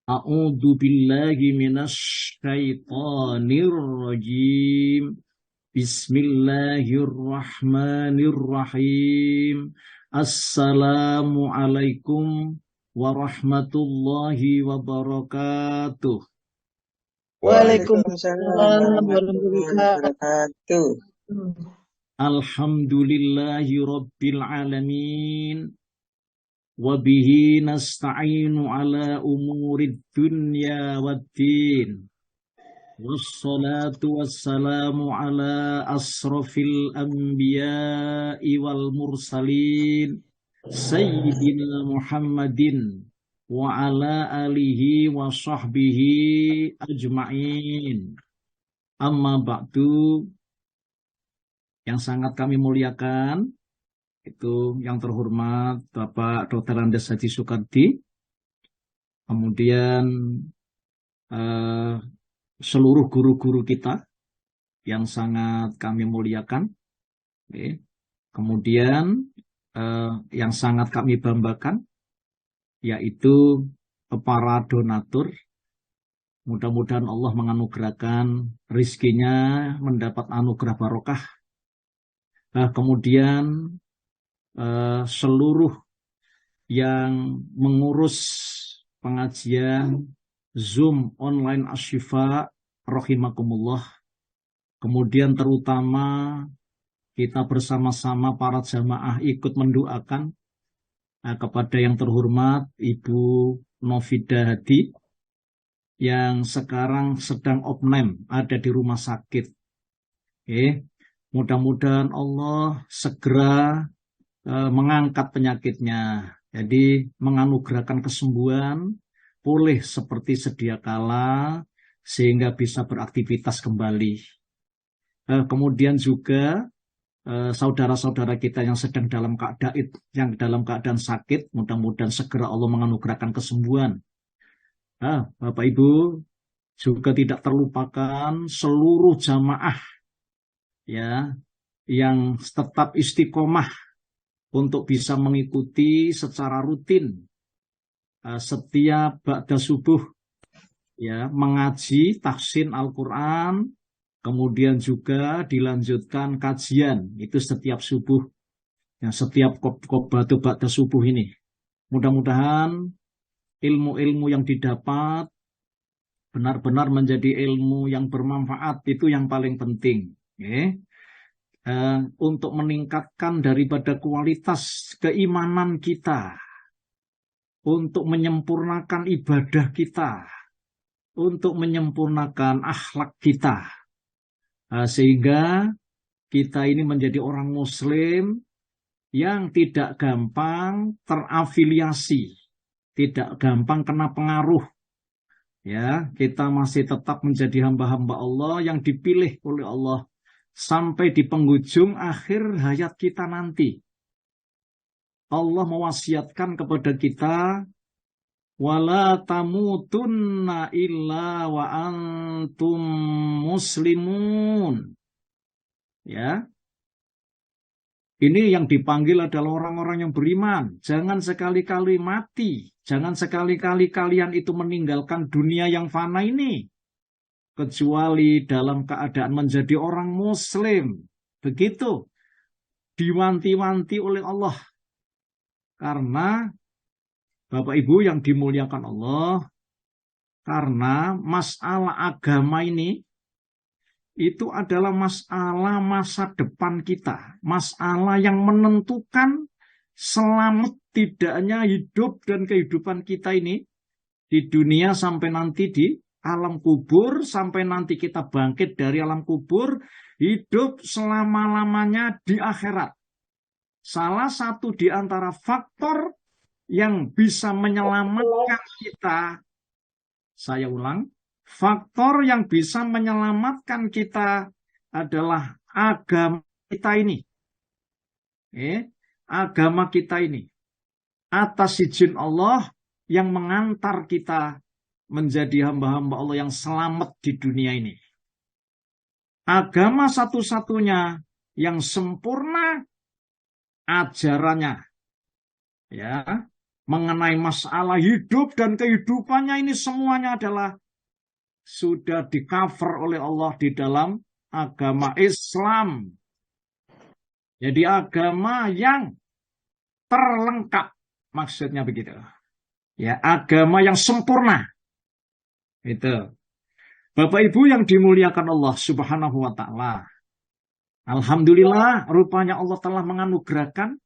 A'udzu billahi minasy syaithanir rajim. Bismillahirrahmanirrahim. Assalamualaikum warahmatullahi wabarakatuh. Waalaikumsalam Waalaikumsalam warahmatullahi warahmatullahi wabarakatuh. wabarakatuh. Alhamdulillahi rabbil alamin. Wabihi nasta'inu ala umurid dunya waddin. Wassalatu wassalamu ala asrafil anbiya'i wal mursalin Sayyidina Muhammadin wa ala alihi wa sahbihi ajma'in. Amma ba'du, yang sangat kami muliakan, itu yang terhormat Bapak Dr. Andes Haji Soekardi, kemudian seluruh guru-guru kita yang sangat kami muliakan, kemudian yang sangat kami banggakan, yaitu para donatur. Mudah-mudahan Allah menganugerahkan rizkinya mendapat anugerah barokah. Kemudian seluruh yang mengurus pengajian Zoom online Asyifa rahimakumullah. Kemudian terutama kita bersama-sama para jamaah ikut mendoakan kepada yang terhormat Ibu Novida Hadi yang sekarang sedang opname ada di rumah sakit. Mudah-mudahan Allah segera mengangkat penyakitnya. Jadi menganugerahkan kesembuhan, pulih seperti sedia kala, sehingga bisa beraktivitas kembali. Kemudian juga saudara-saudara kita yang sedang dalam keadaan sakit, mudah-mudahan segera Allah menganugerahkan kesembuhan. Bapak Ibu, juga tidak terlupakan seluruh jamaah ya yang tetap istiqomah untuk bisa mengikuti secara rutin setiap ba'da subuh ya mengaji tahsin Al-Qur'an, kemudian juga dilanjutkan kajian itu setiap subuh. Setiap batu ba'da subuh ini. Mudah-mudahan ilmu-ilmu yang didapat benar-benar menjadi ilmu yang bermanfaat, itu yang paling penting. Untuk meningkatkan daripada kualitas keimanan kita, untuk menyempurnakan ibadah kita, untuk menyempurnakan akhlak kita, sehingga kita ini menjadi orang muslim yang tidak gampang terafiliasi, tidak gampang kena pengaruh. Ya, kita masih tetap menjadi hamba-hamba Allah yang dipilih oleh Allah sampai di penghujung akhir hayat kita nanti. Allah mewasiatkan kepada kita, wala tamutunna illa wa antum muslimun. Ya. Ini yang dipanggil adalah orang-orang yang beriman. Jangan sekali-kali mati. Jangan sekali-kali kalian itu meninggalkan dunia yang fana ini. Kecuali dalam keadaan menjadi orang muslim. Begitu. Diwanti-wanti oleh Allah. Karena Bapak Ibu yang dimuliakan Allah, karena masalah agama ini itu adalah masalah masa depan kita, masalah yang menentukan selamat tidaknya hidup dan kehidupan kita ini di dunia sampai nanti di alam kubur, sampai nanti kita bangkit dari alam kubur, hidup selama-lamanya di akhirat. Salah satu di antara faktor yang bisa menyelamatkan kita, saya ulang, faktor yang bisa menyelamatkan kita adalah agama kita ini. Agama kita ini. Atas izin Allah yang mengantar kita menjadi hamba-hamba Allah yang selamat di dunia ini. Agama satu-satunya yang sempurna ajarannya. Ya, mengenai masalah hidup dan kehidupannya ini semuanya adalah sudah di-cover oleh Allah di dalam agama Islam. Jadi agama yang terlengkap, maksudnya begitu. Ya, agama yang sempurna. Itu. Bapak Ibu yang dimuliakan Allah Subhanahu wa taala. Alhamdulillah, rupanya Allah telah menganugerahkan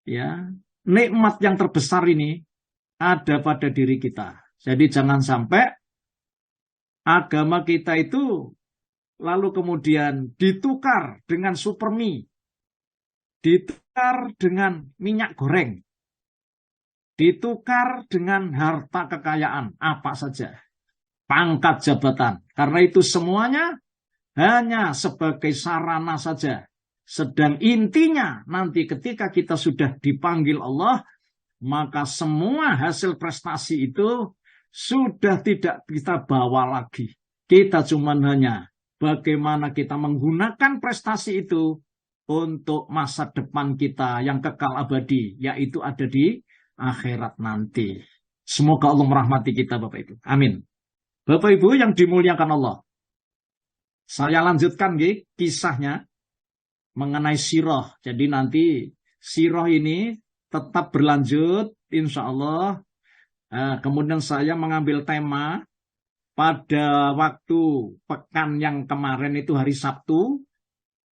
ya nikmat yang terbesar ini ada pada diri kita. Jadi jangan sampai agama kita itu lalu kemudian ditukar dengan supermi, ditukar dengan minyak goreng, ditukar dengan harta kekayaan, apa saja, pangkat jabatan. Karena itu semuanya hanya sebagai sarana saja. Sedang intinya nanti ketika kita sudah dipanggil Allah, maka semua hasil prestasi itu sudah tidak kita bawa lagi. Kita cuma hanya bagaimana kita menggunakan prestasi itu untuk masa depan kita yang kekal abadi, yaitu ada di akhirat nanti. Semoga Allah merahmati kita, Bapak Ibu. Amin. Bapak Ibu yang dimuliakan Allah, saya lanjutkan kisahnya mengenai sirah. Jadi nanti sirah ini tetap berlanjut, insya Allah. Kemudian saya mengambil tema pada waktu pekan yang kemarin itu hari Sabtu,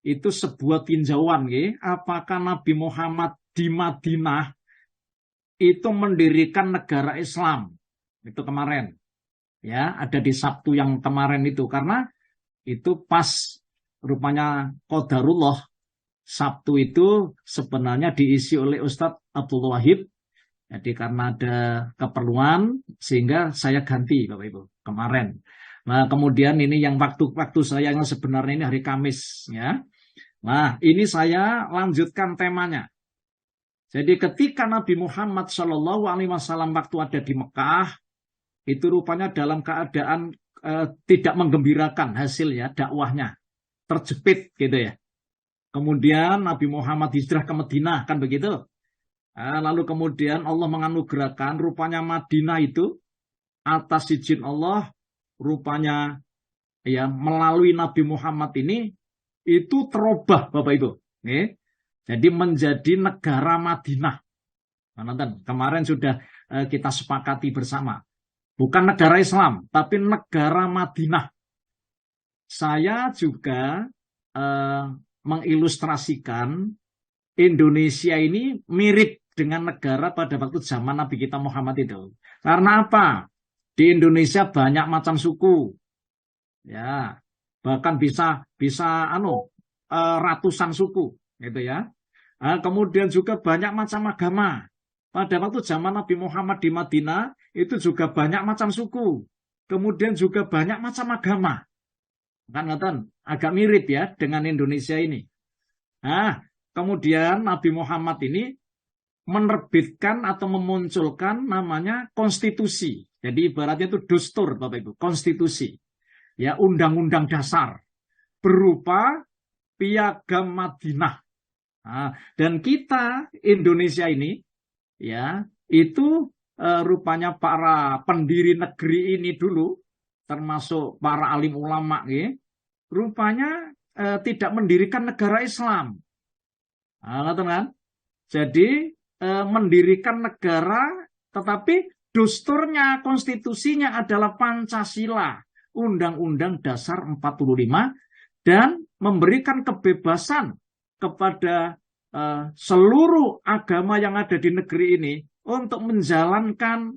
itu sebuah tinjauan, apakah Nabi Muhammad di Madinah itu mendirikan negara Islam. Itu kemarin. Ya, ada di Sabtu yang kemarin itu. Karena itu pas rupanya qadarullah. Sabtu itu sebenarnya diisi oleh Ustadz Abdul Wahid. Jadi karena ada keperluan sehingga saya ganti Bapak Ibu kemarin. Nah kemudian ini yang waktu saya yang sebenarnya ini hari Kamis ya. Nah ini saya lanjutkan temanya. Jadi ketika Nabi Muhammad SAW waktu ada di Mekah itu rupanya dalam keadaan tidak menggembirakan hasilnya dakwahnya, terjepit gitu ya. Kemudian Nabi Muhammad hijrah ke Madinah kan begitu. Lalu kemudian Allah menganugerahkan rupanya Madinah itu atas izin Allah rupanya ya melalui Nabi Muhammad ini itu terubah Bapak Ibu. Jadi menjadi negara Madinah. Kemarin sudah kita sepakati bersama. Bukan negara Islam, tapi negara Madinah. Saya juga mengilustrasikan Indonesia ini mirip dengan negara pada waktu zaman Nabi kita Muhammad itu. Karena apa? Di Indonesia banyak macam suku. Ya, bahkan bisa ratusan suku, gitu ya. Kemudian juga banyak macam agama. Pada waktu zaman Nabi Muhammad di Madinah itu juga banyak macam suku. Kemudian juga banyak macam agama. Kan agak mirip ya dengan Indonesia ini. Nah, kemudian Nabi Muhammad ini menerbitkan atau memunculkan namanya konstitusi. Jadi ibaratnya itu dustur Bapak Ibu, konstitusi. Ya, undang-undang dasar berupa Piagam Madinah. Nah, dan kita Indonesia ini ya, itu rupanya para pendiri negeri ini dulu termasuk para alim ulama rupanya tidak mendirikan negara Islam. Nah, kan? Jadi mendirikan negara, tetapi dusturnya, konstitusinya adalah Pancasila, Undang-Undang Dasar 45, dan memberikan kebebasan kepada seluruh agama yang ada di negeri ini untuk menjalankan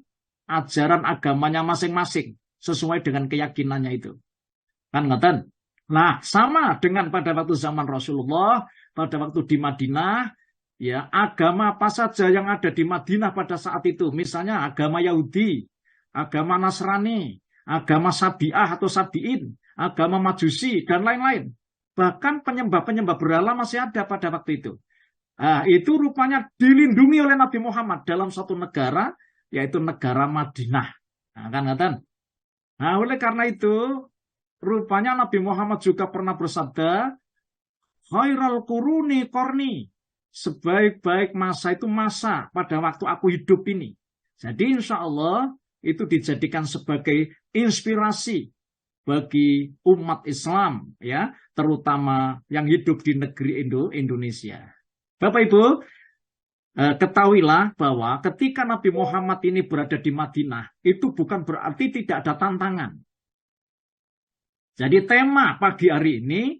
ajaran agamanya masing-masing sesuai dengan keyakinannya itu. Kan ngoten? Nah, sama dengan pada waktu zaman Rasulullah, pada waktu di Madinah, ya, agama apa saja yang ada di Madinah pada saat itu, misalnya agama Yahudi, agama Nasrani, agama Sabi'ah atau Sabi'in, agama Majusi, dan lain-lain. Bahkan penyembah-penyembah berhala masih ada pada waktu itu. Nah, itu rupanya dilindungi oleh Nabi Muhammad dalam satu negara, yaitu negara Madinah. Nah, kan? Nah, oleh karena itu, rupanya Nabi Muhammad juga pernah bersabda, khairal quruni qarni. sebaik-baik masa itu masa pada waktu aku hidup ini. Jadi insya Allah itu dijadikan sebagai inspirasi bagi umat Islam, ya, terutama yang hidup di negeri Indonesia. Bapak Ibu, ketahuilah bahwa ketika Nabi Muhammad ini berada di Madinah, itu bukan berarti tidak ada tantangan. Jadi tema pagi hari ini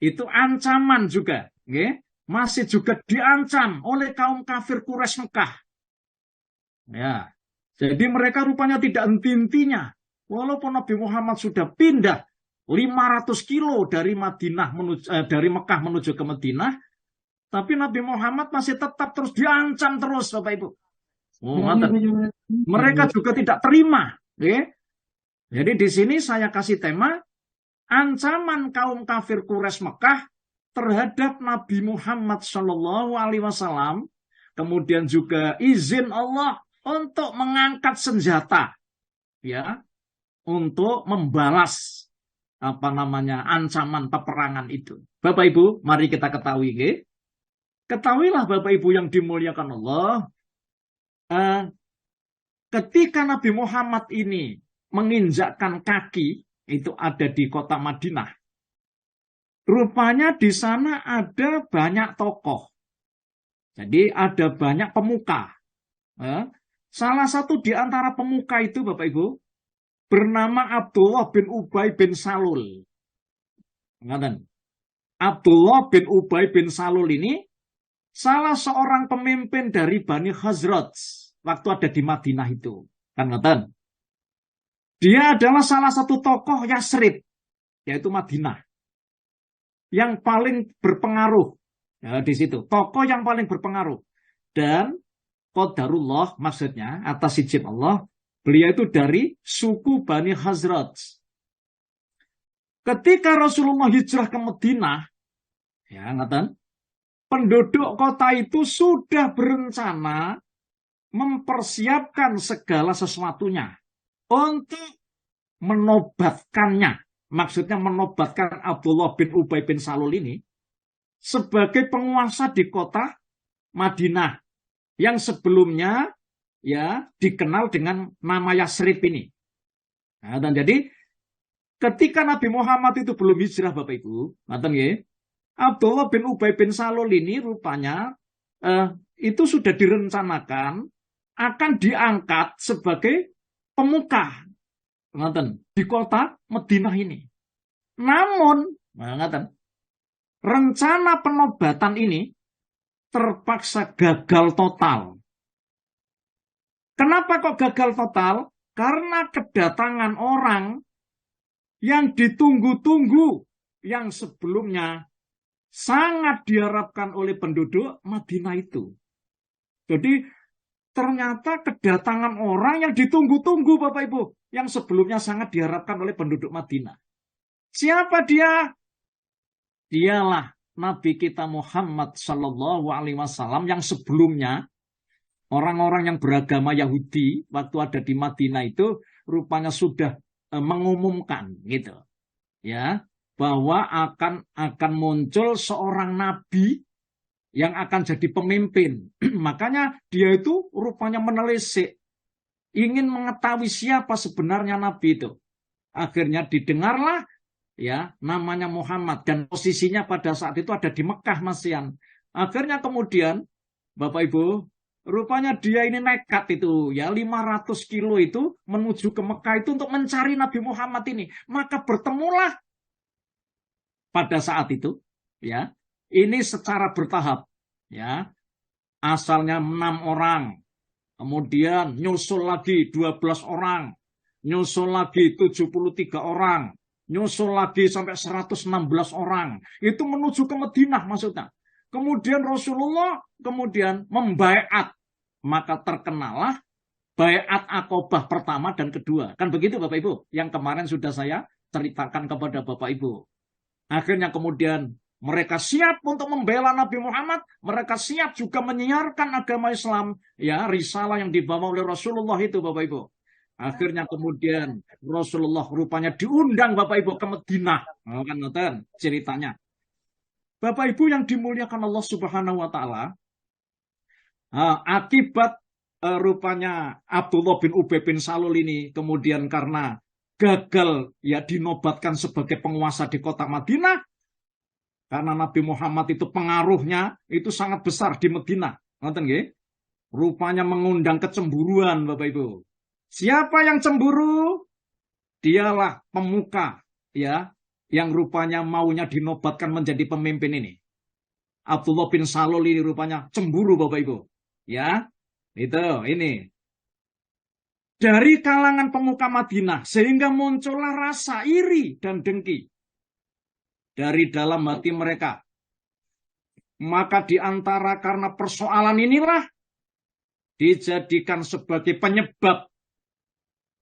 itu ancaman juga, ya, masih juga diancam oleh kaum kafir Quraisy Mekah. Ya, jadi mereka rupanya tidak henti-hentinya. Walaupun Nabi Muhammad sudah pindah 500 kilo dari dari Mekah menuju ke Madinah, tapi Nabi Muhammad masih tetap terus diancam terus, Bapak Ibu. Mereka juga tidak terima. Okay? Jadi di sini saya kasih tema ancaman kaum kafir Quraisy Mekah terhadap Nabi Muhammad Shallallahu Alaihi Wasallam, kemudian juga izin Allah untuk mengangkat senjata, ya, untuk membalas ancaman peperangan itu. Bapak Ibu, mari kita ketahui, okay? Ketahuilah Bapak Ibu yang dimuliakan Allah, ketika Nabi Muhammad ini menginjakkan kaki, itu ada di kota Madinah. Rupanya di sana ada banyak tokoh. Jadi ada banyak pemuka. Salah satu di antara pemuka itu, Bapak Ibu, bernama Abdullah bin Ubay bin Salul. Abdullah bin Ubay bin Salul ini salah seorang pemimpin dari Bani Khazraj waktu ada di Madinah itu. Dia adalah salah satu tokoh Yasrib, yaitu Madinah, yang paling berpengaruh, ya, di situ. Tokoh yang paling berpengaruh. Dan qadarullah, maksudnya atas izin Allah, beliau itu dari suku Bani Khazraj. Ketika Rasulullah hijrah ke Madinah, ya, penduduk kota itu sudah berencana mempersiapkan segala sesuatunya untuk menobatkannya. Maksudnya menobatkan Abdullah bin Ubay bin Salul ini sebagai penguasa di kota Madinah yang sebelumnya, ya, dikenal dengan nama Yasrib ini. Nah, dan jadi ketika Nabi Muhammad itu belum hijrah, Bapak Ibu, Abdullah bin Ubay bin Salul ini rupanya itu sudah direncanakan akan diangkat sebagai pemuka di kota Madinah ini. Namun, rencana penobatan ini terpaksa gagal total. Kenapa kok gagal total? Karena kedatangan orang yang ditunggu-tunggu, yang sebelumnya sangat diharapkan oleh penduduk Madinah itu. Jadi ternyata kedatangan orang yang ditunggu-tunggu, Bapak Ibu, yang sebelumnya sangat diharapkan oleh penduduk Madinah. Siapa dia? Dialah Nabi kita Muhammad Shallallahu Alaihi Wasallam yang sebelumnya orang-orang yang beragama Yahudi waktu ada di Madinah itu rupanya sudah mengumumkan, gitu, ya, bahwa akan muncul seorang nabi yang akan jadi pemimpin. Makanya dia itu rupanya menelisik, ingin mengetahui siapa sebenarnya nabi itu. Akhirnya didengarlah, ya, namanya Muhammad, dan posisinya pada saat itu ada di Mekah masian. Akhirnya kemudian Bapak Ibu, rupanya dia ini nekat itu, ya, 500 kilo itu menuju ke Mekah itu untuk mencari Nabi Muhammad ini. Maka bertemulah pada saat itu, ya, ini secara bertahap, ya, asalnya 6 orang, kemudian nyusul lagi 12 orang, nyusul lagi 73 orang, nyusul lagi sampai 116 orang, itu menuju ke Madinah maksudnya. Kemudian Rasulullah kemudian membaiat, maka terkenalah baiat Aqobah pertama dan kedua. Kan begitu Bapak Ibu, yang kemarin sudah saya ceritakan kepada Bapak Ibu. Akhirnya kemudian mereka siap untuk membela Nabi Muhammad, mereka siap juga menyiarkan agama Islam, ya, risalah yang dibawa oleh Rasulullah itu, Bapak Ibu. Akhirnya kemudian Rasulullah rupanya diundang, Bapak Ibu, ke Madinah. Kan ceritanya. Bapak Ibu yang dimuliakan Allah Subhanahu wa taala, akibat rupanya Abdullah bin Ubay bin Salul ini kemudian karena gagal ya dinobatkan sebagai penguasa di kota Madinah, karena Nabi Muhammad itu pengaruhnya itu sangat besar di Madinah. Nonton nggih? Rupanya mengundang kecemburuan Bapak Ibu. Siapa yang cemburu? Dialah pemuka ya yang rupanya maunya dinobatkan menjadi pemimpin ini. Abdullah bin Salul ini rupanya cemburu Bapak Ibu. Ya, itu ini. Dari kalangan pemuka Madinah sehingga muncullah rasa iri dan dengki dari dalam hati mereka. Maka di antara karena persoalan inilah dijadikan sebagai penyebab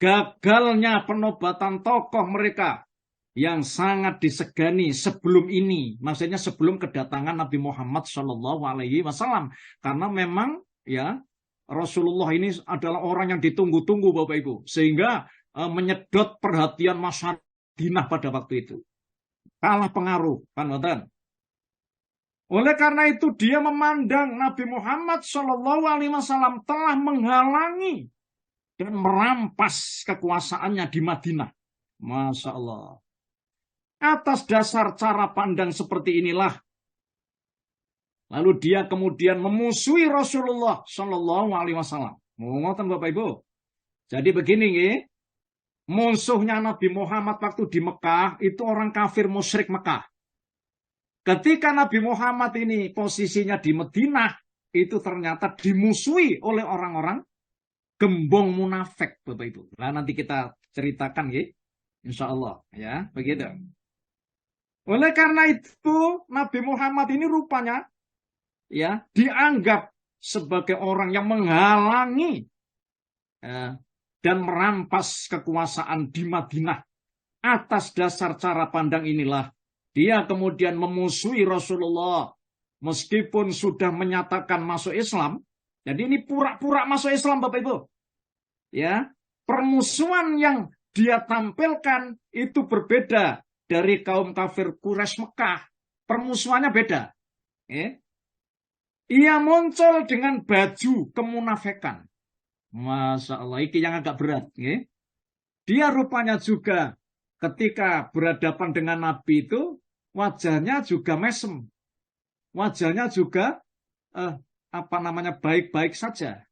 gagalnya penobatan tokoh mereka yang sangat disegani sebelum ini, maksudnya sebelum kedatangan Nabi Muhammad SAW, karena memang ya Rasulullah ini adalah orang yang ditunggu-tunggu Bapak Ibu, sehingga menyedot perhatian masyarakat Madinah pada waktu itu. Kalah pengaruh, kan Bapak? Oleh karena itu dia memandang Nabi Muhammad SAW telah menghalangi dan merampas kekuasaannya di Madinah. Masya Allah. Atas dasar cara pandang seperti inilah, lalu dia kemudian memusuhi Rasulullah SAW. Ngoten Bapak Ibu. Jadi begini, musuhnya Nabi Muhammad waktu di Mekah itu orang kafir musyrik Mekah. Ketika Nabi Muhammad ini posisinya di Madinah, itu ternyata dimusuhi oleh orang-orang gembong munafik, Bapak Ibu. Nah, nanti kita ceritakan, insya Allah, ya, begitu. Oleh karena itu, Nabi Muhammad ini rupanya, ya, dianggap sebagai orang yang menghalangi dan merampas kekuasaan di Madinah. Atas dasar cara pandang inilah, dia kemudian memusuhi Rasulullah, meskipun sudah menyatakan masuk Islam. Jadi ini pura-pura masuk Islam, Bapak Ibu. Ya, permusuhan yang dia tampilkan itu berbeda dari kaum kafir Quraisy Mekah. Permusuhannya beda. Ia muncul dengan baju kemunafikan. Masya Allah, ini yang agak berat. Dia rupanya juga ketika berhadapan dengan Nabi itu, wajahnya juga mesem. Wajahnya juga baik-baik saja.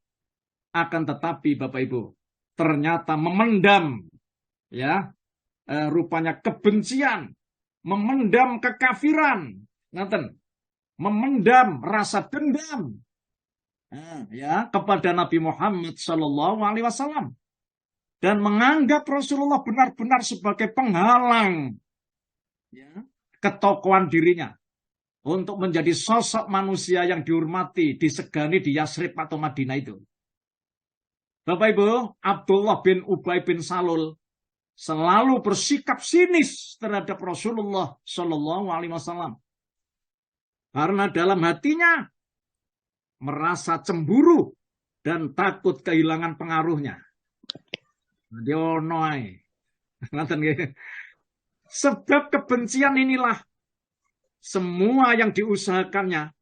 Akan tetapi Bapak Ibu, ternyata memendam ya rupanya kebencian, memendam kekafiran, memendam rasa dendam ya kepada Nabi Muhammad SAW dan menganggap Rasulullah benar-benar sebagai penghalang ya, ketokohan dirinya untuk menjadi sosok manusia yang dihormati, disegani di Yasrib atau Madinah itu. Bapak Ibu, Abdullah bin Ubay bin Salul selalu bersikap sinis terhadap Rasulullah SAW. Karena dalam hatinya merasa cemburu dan takut kehilangan pengaruhnya. Sebab kebencian inilah semua yang diusahakannya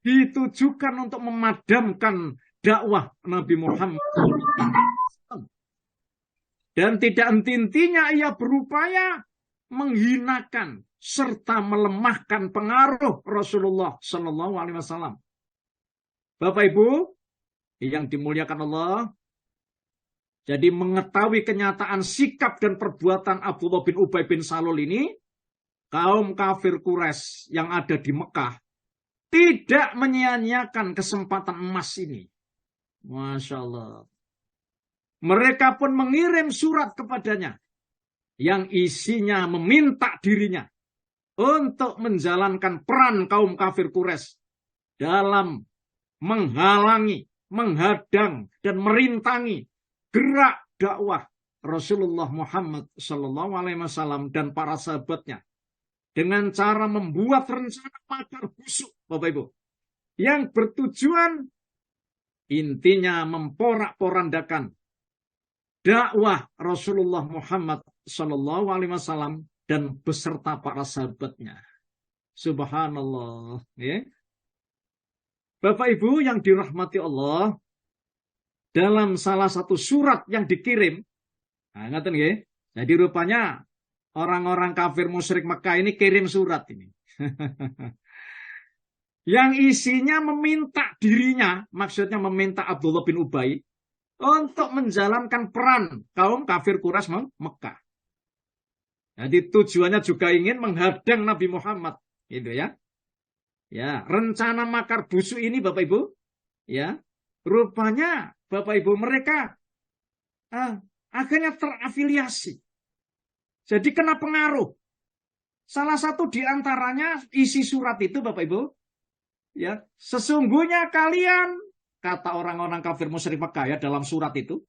ditujukan untuk memadamkan dakwah Nabi Muhammad. Dan tidak henti-hentinya ia berupaya menghinakan serta melemahkan pengaruh Rasulullah SAW. Bapak Ibu yang dimuliakan Allah, jadi mengetahui kenyataan sikap dan perbuatan Abdullah bin Ubay bin Salul ini, kaum kafir Quraisy yang ada di Mekah tidak menyia-nyiakan kesempatan emas ini. Masya Allah. Mereka pun mengirim surat kepadanya yang isinya meminta dirinya untuk menjalankan peran kaum kafir Quraisy dalam menghalangi, menghadang, dan merintangi gerak dakwah Rasulullah Muhammad SAW dan para sahabatnya dengan cara membuat rencana makar busuk, Bapak Ibu, yang bertujuan intinya memporak-porandakan dakwah Rasulullah Muhammad SAW dan beserta para sahabatnya. Subhanallah. Ya. Bapak Ibu yang dirahmati Allah, dalam salah satu surat yang dikirim, nah, ngaten nggih. Jadi rupanya orang-orang kafir musyrik Mekah ini kirim surat ini. Yang isinya meminta dirinya, maksudnya meminta Abdullah bin Ubay untuk menjalankan peran kaum kafir Quraisy Mekah. Jadi tujuannya juga ingin menghadang Nabi Muhammad, gitu ya. Ya, rencana makar busuk ini Bapak Ibu, ya, rupanya Bapak Ibu mereka akhirnya terafiliasi. Jadi kena pengaruh. Salah satu di antaranya isi surat itu Bapak Ibu, ya, sesungguhnya kalian, kata orang-orang kafir musyrik Mekah ya dalam surat itu,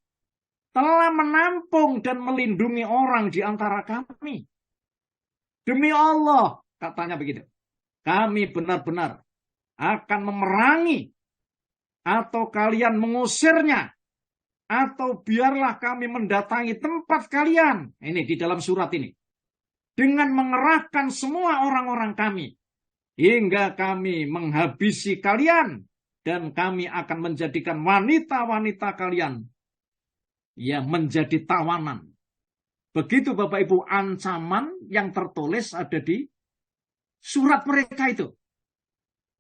telah menampung dan melindungi orang di antara kami. Demi Allah, katanya begitu. Kami benar-benar akan memerangi atau kalian mengusirnya atau biarlah kami mendatangi tempat kalian. Ini di dalam surat ini. Dengan mengerahkan semua orang-orang kami hingga kami menghabisi kalian dan kami akan menjadikan wanita-wanita kalian ya menjadi tawanan. Begitu Bapak Ibu ancaman yang tertulis ada di surat mereka itu.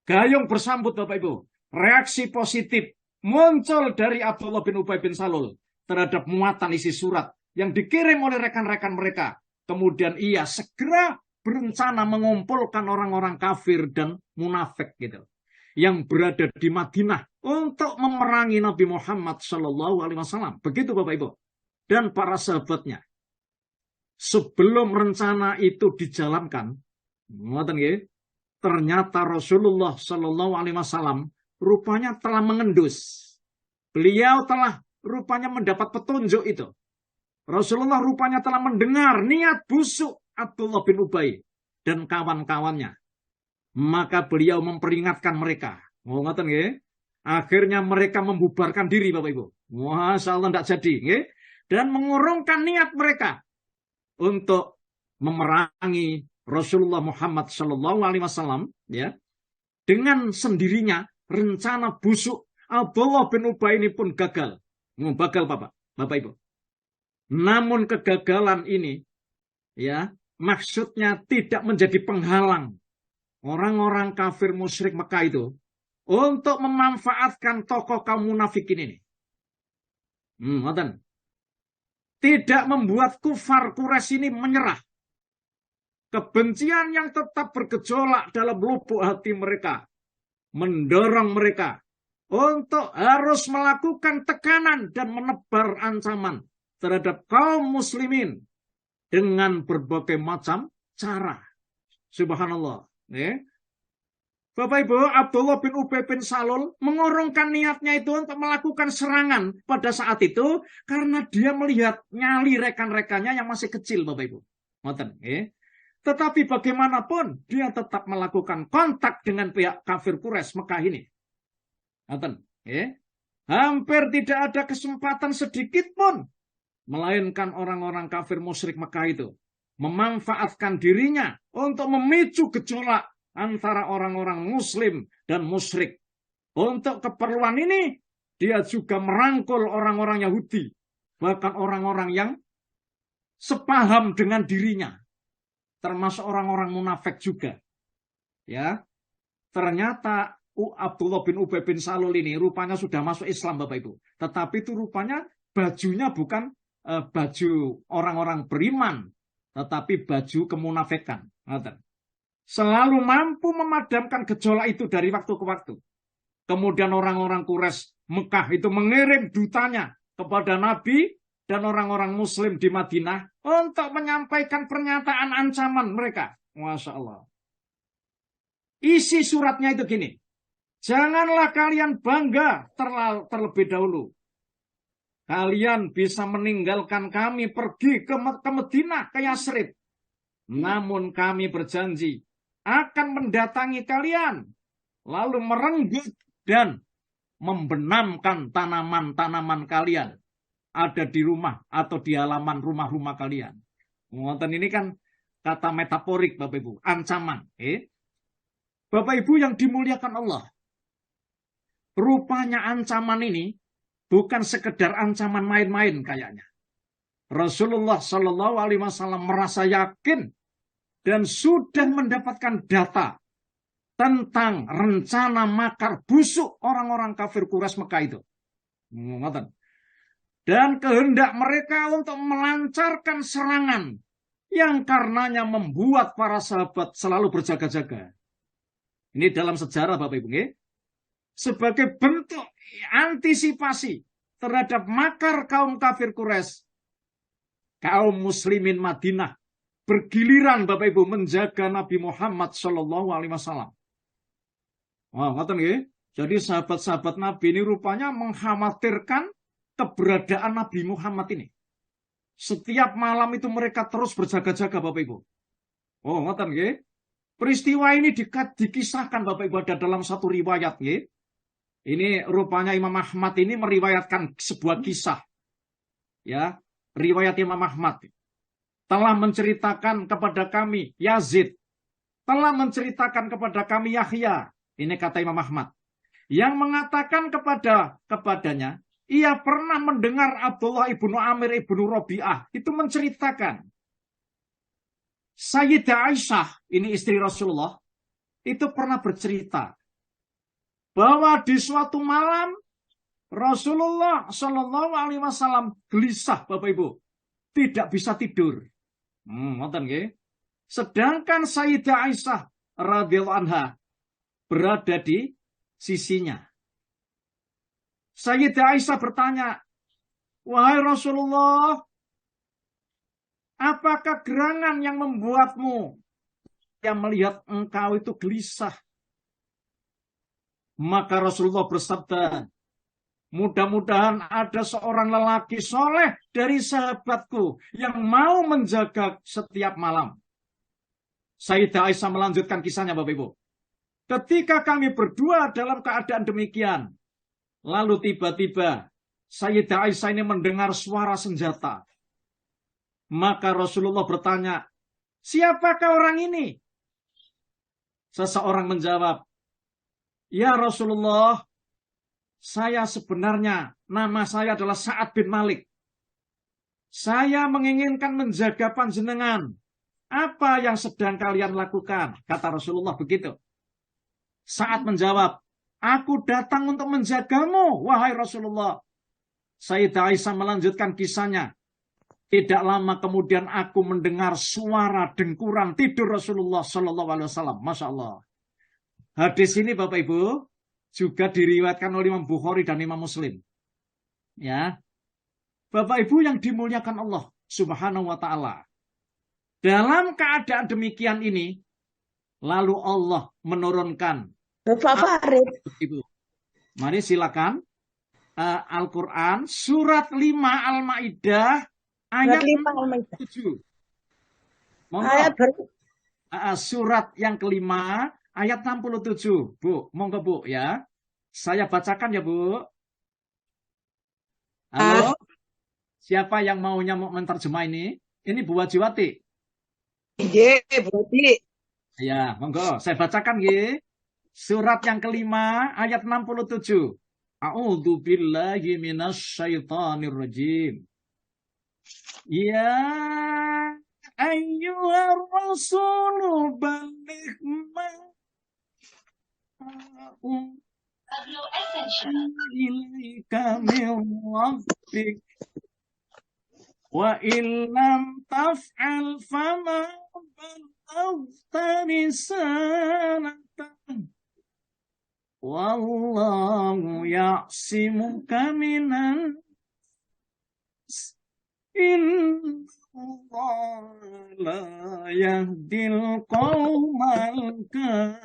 Gayung bersambut Bapak Ibu. Reaksi positif muncul dari Abdullah bin Ubay bin Salul terhadap muatan isi surat yang dikirim oleh rekan-rekan mereka. Kemudian ia segera berencana mengumpulkan orang-orang kafir dan munafik gitu yang berada di Madinah untuk memerangi Nabi Muhammad SAW. Begitu Bapak Ibu dan para sahabatnya. Sebelum rencana itu dijalankan, ternyata Rasulullah SAW rupanya telah mengendus. Beliau telah rupanya mendapat petunjuk itu. Rasulullah rupanya telah mendengar niat busuk Abdullah bin Ubay dan kawan-kawannya. Maka beliau memperingatkan mereka. Akhirnya mereka membubarkan diri Bapak Ibu. Masya Allah tidak jadi. Dan mengurungkan niat mereka untuk memerangi Rasulullah Muhammad SAW ya. Dengan sendirinya rencana busuk Abdullah bin Ubay ini pun gagal. Gagal Bapak Ibu. Namun kegagalan ini ya maksudnya tidak menjadi penghalang orang-orang kafir musyrik Mekah itu untuk memanfaatkan tokoh kaum munafikin ini. Tidak membuat kufar Quraisy ini menyerah. Kebencian yang tetap bergejolak dalam lubuk hati mereka mendorong mereka untuk harus melakukan tekanan dan menebar ancaman terhadap kaum muslimin dengan berbagai macam cara. Subhanallah. Bapak Ibu, Abdullah bin Ubay bin Salul mengurungkan niatnya itu untuk melakukan serangan pada saat itu karena dia melihat nyali rekan-rekannya yang masih kecil, Bapak Ibu. Tetapi bagaimanapun dia tetap melakukan kontak dengan pihak kafir Quraisy Mekah ini. Hampir tidak ada kesempatan sedikit pun melainkan orang-orang kafir musyrik Mekah itu memanfaatkan dirinya untuk memicu gejolak antara orang-orang muslim dan musyrik. Untuk keperluan ini dia juga merangkul orang-orang Yahudi, bahkan orang-orang yang sepaham dengan dirinya, termasuk orang-orang munafik juga. Ya, ternyata Abdullah bin Ubay bin Salul ini rupanya sudah masuk Islam Bapak Ibu. Tetapi itu rupanya bajunya bukan baju orang-orang beriman, tetapi baju kemunafikan. Selalu mampu memadamkan gejolak itu dari waktu ke waktu. Kemudian orang-orang Quraisy Mekah itu mengirim dutanya kepada Nabi dan orang-orang Muslim di Madinah untuk menyampaikan pernyataan ancaman mereka. Masya Allah. Isi suratnya itu gini. Janganlah kalian bangga terlebih dahulu. Kalian bisa meninggalkan kami pergi ke Madinah, ke Yasrib. Namun kami berjanji akan mendatangi kalian, lalu merenggut dan membenamkan tanaman-tanaman kalian ada di rumah atau di halaman rumah-rumah kalian. Ini kan kata metaforik Bapak Ibu, ancaman. Bapak Ibu yang dimuliakan Allah, rupanya ancaman ini bukan sekedar ancaman main-main kayaknya. Rasulullah Shallallahu Alaihi Wasallam merasa yakin dan sudah mendapatkan data tentang rencana makar busuk orang-orang kafir Quraisy Mekah itu. Dan kehendak mereka untuk melancarkan serangan yang karenanya membuat para sahabat selalu berjaga-jaga. Ini dalam sejarah Bapak Ibu, sebagai bentuk antisipasi terhadap makar kaum kafir Quraisy, kaum muslimin Madinah bergiliran Bapak Ibu menjaga Nabi Muhammad Shallallahu Alaihi Wasallam. Jadi sahabat-sahabat Nabi ini rupanya mengkhawatirkan keberadaan Nabi Muhammad ini. Setiap malam itu mereka terus berjaga-jaga Bapak Ibu. Peristiwa ini dikisahkan Bapak Ibu ada dalam satu riwayat. Ini rupanya Imam Ahmad ini meriwayatkan sebuah kisah. Ya, riwayat Imam Ahmad telah menceritakan kepada kami Yazid, telah menceritakan kepada kami Yahya. Ini kata Imam Ahmad yang mengatakan kepadanya, ia pernah mendengar Abdullah ibnu Amir ibnu Robi'ah itu menceritakan Sayyidah Aisyah, ini istri Rasulullah, itu pernah bercerita bahwa di suatu malam Rasulullah Shallallahu Alaihi Wasallam gelisah Bapak Ibu, tidak bisa tidur. Sedangkan Sayyidah Aisyah radhiyallahu anha berada di sisinya. Sayyidah Aisyah bertanya, wahai Rasulullah, apakah gerangan yang membuatmu yang melihat engkau itu gelisah? Maka Rasulullah bersabda, mudah-mudahan ada seorang lelaki soleh dari sahabatku yang mau menjaga setiap malam. Sayyidah Aisyah melanjutkan kisahnya Bapak Ibu. Ketika kami berdua dalam keadaan demikian, lalu tiba-tiba Sayyidah Aisyah ini mendengar suara senjata. Maka Rasulullah bertanya, siapakah orang ini? Seseorang menjawab, ya Rasulullah, saya sebenarnya nama saya adalah Sa'ad bin Malik. Saya menginginkan menjaga panjenengan. Apa yang sedang kalian lakukan? Kata Rasulullah begitu. Sa'ad menjawab, aku datang untuk menjagamu, wahai Rasulullah. Sayyidah Aisyah melanjutkan kisahnya. Tidak lama kemudian aku mendengar suara dengkuran tidur Rasulullah Shallallahu Alaihi Wasallam. Masya Allah. Hadis ini Bapak Ibu juga diriwayatkan oleh Imam Bukhari dan Imam Muslim. Ya, Bapak Ibu yang dimuliakan Allah Subhanahu Wa Taala. Dalam keadaan demikian ini, lalu Allah menurunkan. Bapak Farid. Ibu, mari silakan. Al-Quran surat 5 Al-Ma'idah ayat 7. Surat yang kelima ayat 67. Bu, monggo Bu ya. Saya bacakan ya Bu. Halo. Siapa yang maunya mau menerjemah ini? Ini Bu Wajiwati. Iya, berarti. Ya, monggo. Saya bacakan ya. Surat yang kelima ayat 67. A'udzu billahi minasyaitonir rajim. Ya ayyuhar rasulu balligh ma ilaika min rabbik wa illam taf'al fama ballaghta risalatahu wallahu ya'simuka minan innallaha la yahdil qaumal kafirin.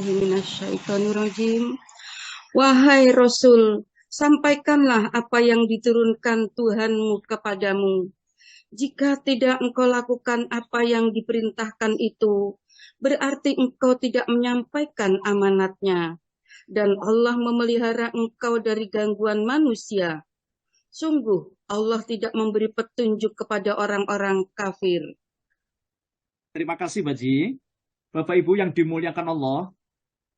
Minasyaitonirrajim. Wahai Rasul, sampaikanlah apa yang diturunkan Tuhanmu kepadamu. Jika tidak engkau lakukan apa yang diperintahkan itu, berarti engkau tidak menyampaikan amanatnya. Dan Allah memelihara engkau dari gangguan manusia. Sungguh, Allah tidak memberi petunjuk kepada orang-orang kafir. Terima kasih, Baji. Bapak Ibu yang dimuliakan Allah,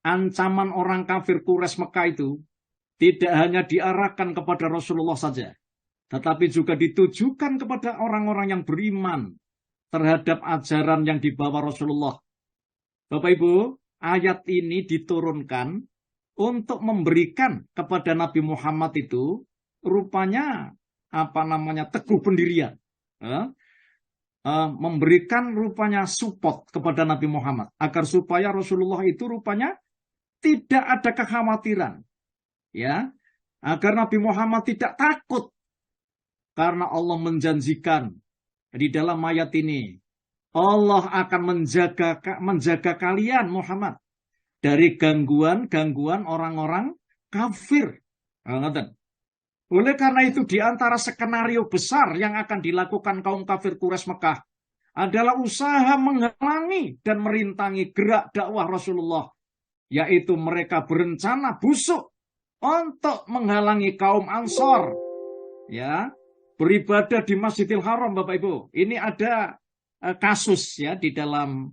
ancaman orang kafir Quraisy Mekah itu tidak hanya diarahkan kepada Rasulullah saja, tetapi juga ditujukan kepada orang-orang yang beriman terhadap ajaran yang dibawa Rasulullah. Bapak Ibu, ayat ini diturunkan untuk memberikan kepada Nabi Muhammad itu rupanya teguh pendirian. Memberikan rupanya support kepada Nabi Muhammad agar supaya Rasulullah itu rupanya tidak ada kekhawatiran, ya, agar Nabi Muhammad tidak takut karena Allah menjanjikan di dalam ayat ini Allah akan menjaga kalian Muhammad dari gangguan orang-orang kafir. Oleh karena itu, di antara skenario besar yang akan dilakukan kaum kafir Quraisy Mekah adalah usaha menghalangi dan merintangi gerak dakwah Rasulullah, yaitu mereka berencana busuk untuk menghalangi kaum Ansor, ya, beribadah di Masjidil Haram, Bapak Ibu. Ini ada kasus ya di dalam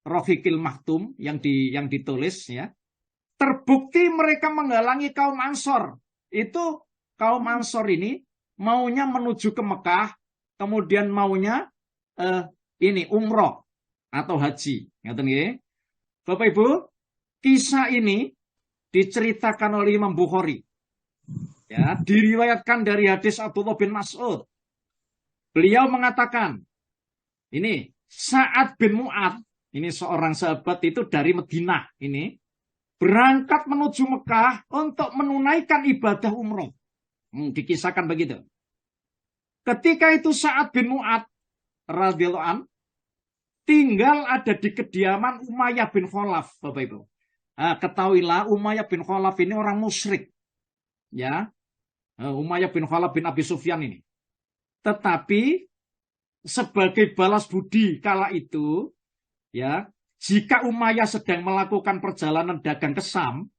Rafiqil Maktum yang ditulis, ya. Terbukti mereka menghalangi kaum Ansor. Itu kaum Ansor ini maunya menuju ke Mekah, kemudian maunya umroh atau haji. Bapak Ibu, kisah ini diceritakan oleh Imam Bukhari. Ya, diriwayatkan dari hadis Abdullah bin Mas'ud. Beliau mengatakan, ini Sa'ad bin Mu'ad, ini seorang sahabat itu dari Madinah, ini berangkat menuju Mekah untuk menunaikan ibadah umroh. Dikisahkan begitu. Ketika itu Sa'ad bin Mu'ad radhiyallahu an tinggal ada di kediaman Umayyah bin Khalaf, Bapak Ibu. Ketahuilah Umayyah bin Khalaf ini orang musyrik. Ya. Umayyah bin Khalaf bin Abi Sufyan ini. Tetapi sebagai balas budi kala itu, ya, jika Umayyah sedang melakukan perjalanan dagang ke Syam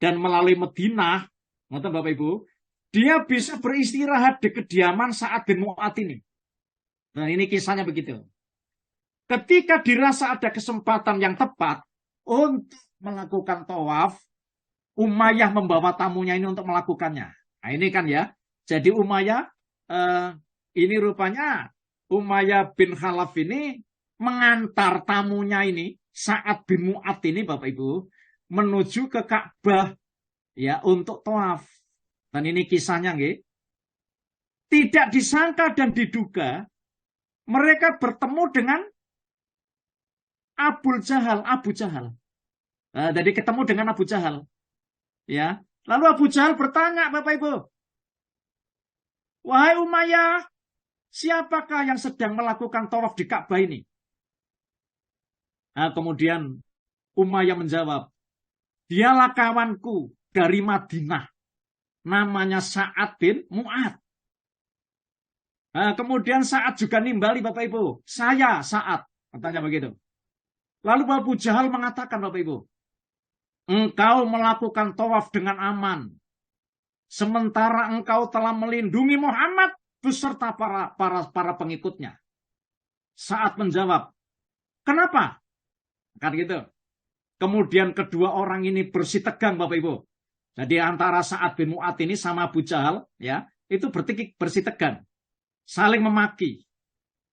dan melalui Madinah, ngoten Bapak Ibu, dia bisa beristirahat di kediaman Sa'ad bin Mu'ad ini. Nah, ini kisahnya begitu. Ketika dirasa ada kesempatan yang tepat untuk melakukan tawaf, Umayyah membawa tamunya ini untuk melakukannya. Nah, ini kan ya. Jadi Umayyah, ini rupanya Umayyah bin Khalaf ini mengantar tamunya ini, Sa'ad bin Mu'ad ini, Bapak Ibu, menuju ke Ka'bah ya untuk tawaf. Dan ini kisahnya, nggih. Tidak disangka dan diduga mereka bertemu dengan Abu Jahal. Jadi ketemu dengan Abu Jahal. Ya. Lalu Abu Jahal bertanya, Bapak Ibu, wahai Umayyah, siapakah yang sedang melakukan tawaf di Ka'bah ini? Nah, kemudian Umayyah menjawab, dialah kawanku dari Madinah. Namanya Sa'ad bin Mu'ad. Nah, kemudian Sa'ad juga nimbali, Bapak Ibu. Saya Sa'ad. Katanya begitu. Lalu Abu Jahal mengatakan, Bapak Ibu, engkau melakukan tawaf dengan aman. Sementara engkau telah melindungi Muhammad beserta para pengikutnya. Sa'ad menjawab, kenapa? Kan gitu. Kemudian kedua orang ini bersitegang, Bapak Ibu. Jadi antara Sa'ad bin Mu'ad ini sama Abu Jahal, ya, itu bersitegang, saling memaki.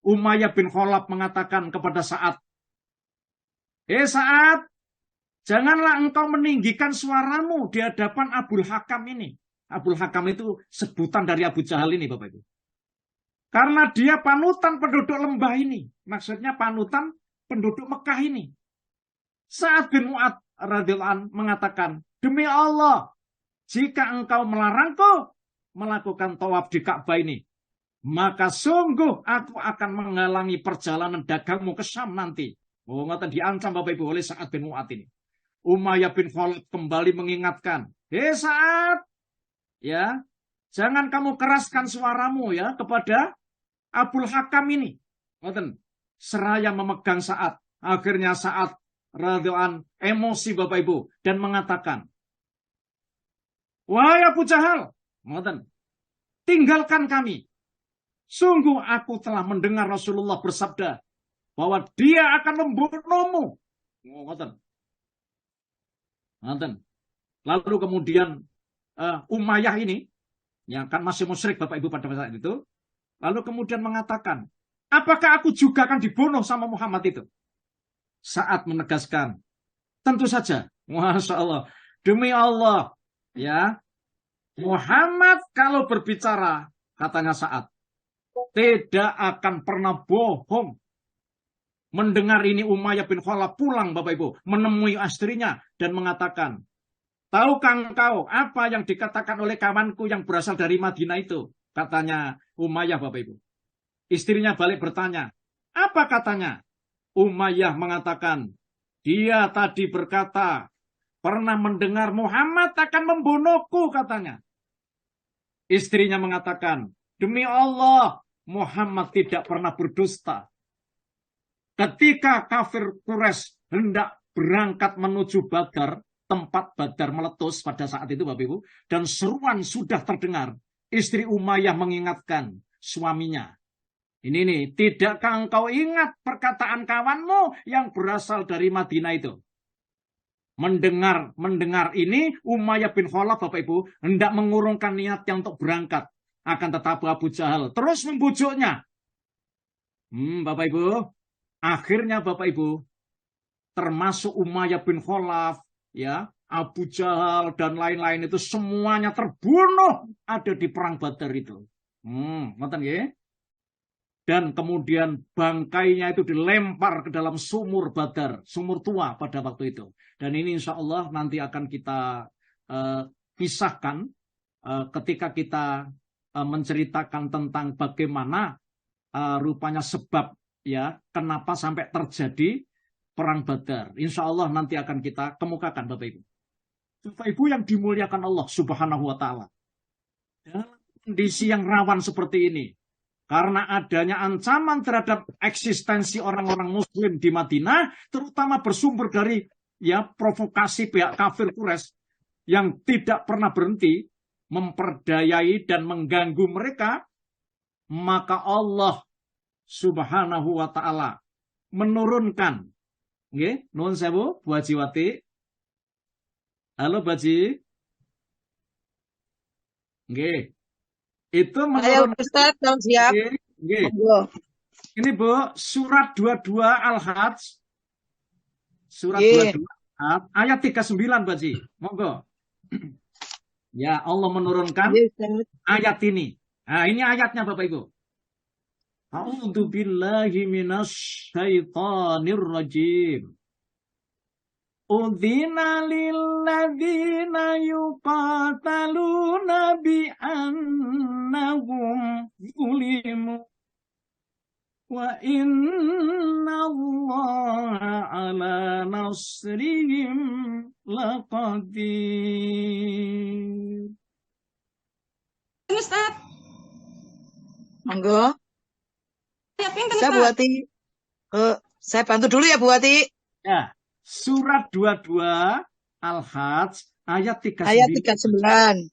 Umayyah bin Khalaf mengatakan kepada Sa'ad, Sa'ad, janganlah engkau meninggikan suaramu di hadapan Abul Hakam ini. Abul Hakam itu sebutan dari Abu Jahal ini, Bapak Ibu. Karena dia panutan penduduk lembah ini. Maksudnya panutan penduduk Mekah ini. Sa'ad bin Mu'ad radhiyallahu anhu mengatakan, demi Allah, jika engkau melarangku melakukan tawaf di Ka'bah ini, maka sungguh aku akan menghalangi perjalanan dagangmu ke Syam nanti. Oh, ngoten diancam Bapak Ibu oleh Sa'ad bin Mu'ad ini. Umayyah bin Khalaf kembali mengingatkan, Sa'ad, ya, jangan kamu keraskan suaramu ya kepada Abul Hakam ini. Ngoten, seraya memegang Sa'ad. Akhirnya Sa'ad radhiyallahu emosi Bapak Ibu dan mengatakan, wahai Abu Jahal, ngoten, tinggalkan kami. Sungguh aku telah mendengar Rasulullah bersabda, bahwa dia akan membunuhmu. Ngoten. Ngoten. Lalu kemudian Umayyah ini, yang kan masih musyrik Bapak Ibu pada saat itu, lalu kemudian mengatakan, apakah aku juga akan dibunuh sama Muhammad itu? Saat menegaskan, tentu saja, Masya Allah, demi Allah, ya, Muhammad kalau berbicara, katanya Saat, tidak akan pernah bohong. Mendengar ini Umayyah bin Khalaf pulang Bapak Ibu, menemui istrinya dan mengatakan, tahukah engkau apa yang dikatakan oleh kawanku yang berasal dari Madinah itu? Katanya Umayyah Bapak Ibu. Istrinya balik bertanya, apa katanya? Umayyah mengatakan, dia tadi berkata, pernah mendengar Muhammad akan membunuhku katanya. Istrinya mengatakan, demi Allah, Muhammad tidak pernah berdusta. Ketika kafir Quraisy hendak berangkat menuju Badar, tempat Badar meletus pada saat itu Bapak Ibu, dan seruan sudah terdengar, istri Umayyah mengingatkan suaminya. Ini nih, tidakkah engkau ingat perkataan kawanmu yang berasal dari Madinah itu? Mendengar ini, Umayyah bin Khalaf Bapak Ibu hendak mengurungkan niatnya untuk berangkat. Akan tetapi Abu Jahal terus membujuknya. Bapak Ibu, akhirnya Bapak Ibu, termasuk Umayyah bin Khalaf, ya, Abu Jahal dan lain-lain itu semuanya terbunuh ada di perang Badar itu. Ngoten nggih? Dan kemudian bangkainya itu dilempar ke dalam sumur Badar, sumur tua pada waktu itu. Dan ini insya Allah nanti akan kita pisahkan ketika kita menceritakan tentang bagaimana rupanya sebab ya kenapa sampai terjadi perang Badar. Insya Allah nanti akan kita kemukakan Bapak Ibu. Bapak Ibu yang dimuliakan Allah Subhanahu wa Ta'ala. Dalam kondisi yang rawan seperti ini, karena adanya ancaman terhadap eksistensi orang-orang Muslim di Madinah, terutama bersumber dari ya provokasi pihak kafir Quraisy yang tidak pernah berhenti memperdayai dan mengganggu mereka, maka Allah Subhanahu wa Ta'ala menurunkan, nggih, nuwun sewu Bu Haji Wati. Halo Bu Haji. Nggih. Itu menurunkan. Ayo Ustaz, siap. Nggih. Ini Bu, surat 22 Al-Hajj. Surat 22 ayat 39 Bu Haji. Monggo. Ya, Allah menurunkan ayat ini. Nah, ini ayatnya Bapak Ibu. A'udzu billahi minasy syaithanir rajim. Udzina lilladzina yuqataluna bi annahum zulimu wa inna Allaha ala nasrihim laqadir. Ustaz. Monggo. Saya Bu Wati. Saya bantu dulu ya Bu Wati. Ya, surat 22 Al-Hajj ayat 39. Ayat 39.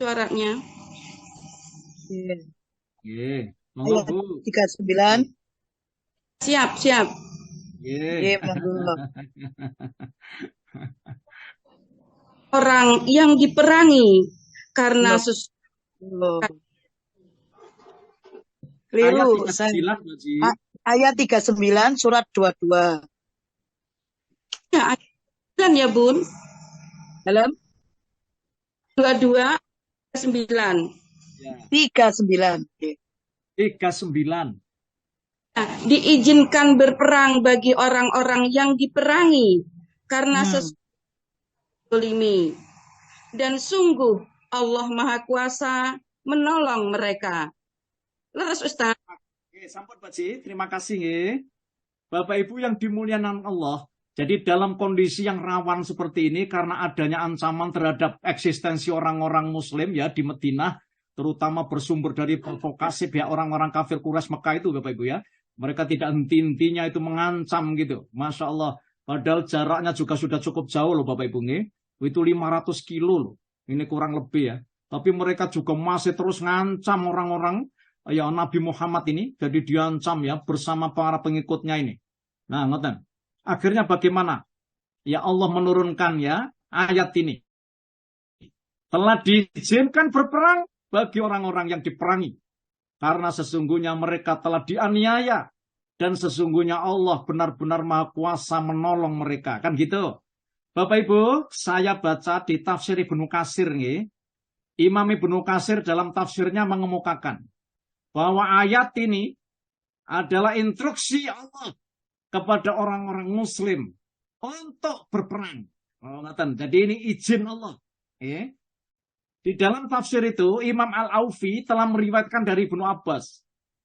Suaranya. Nggih, monggo Bu. 39. Siap. Nggih. Monggo. Orang yang diperangi karena Keliru. Ayat 39, Ayat 39 surat 22. Ya, ya Bun. Dalam 22 9. ya. 39. 39. Nah, diizinkan berperang bagi orang-orang yang diperangi karena sesulimi. Dan sungguh Allah Maha Kuasa menolong mereka. Leres Ustaz. Oke, sampun Pak Ji, terima kasih nggih. Bapak Ibu yang dimuliakan Allah. Jadi dalam kondisi yang rawan seperti ini karena adanya ancaman terhadap eksistensi orang-orang Muslim ya di Madinah, terutama bersumber dari provokasi pihak orang-orang kafir Quraisy Mekah itu Bapak Ibu ya. Mereka tidak henti-hentinya itu mengancam gitu. Masya Allah. Padahal jaraknya juga sudah cukup jauh loh Bapak Ibu nggih. Itu 500 kilo loh. Ini kurang lebih ya. Tapi mereka juga masih terus ngancam orang-orang ya Nabi Muhammad ini jadi diancam ya bersama para pengikutnya ini. Nah, ngoten. Akhirnya bagaimana? Ya Allah menurunkan ya ayat ini. Telah diizinkan berperang bagi orang-orang yang diperangi. Karena sesungguhnya mereka telah dianiaya. Dan sesungguhnya Allah benar-benar maha kuasa menolong mereka. Kan gitu. Bapak Ibu, saya baca di tafsir Ibnu Katsir nih. Imam Ibnu Katsir dalam tafsirnya mengemukakan bahwa ayat ini adalah instruksi Allah kepada orang-orang muslim untuk berperang. Oh, jadi ini izin Allah. Di dalam tafsir itu, Imam Al-Aufi telah meriwayatkan dari Ibnu Abbas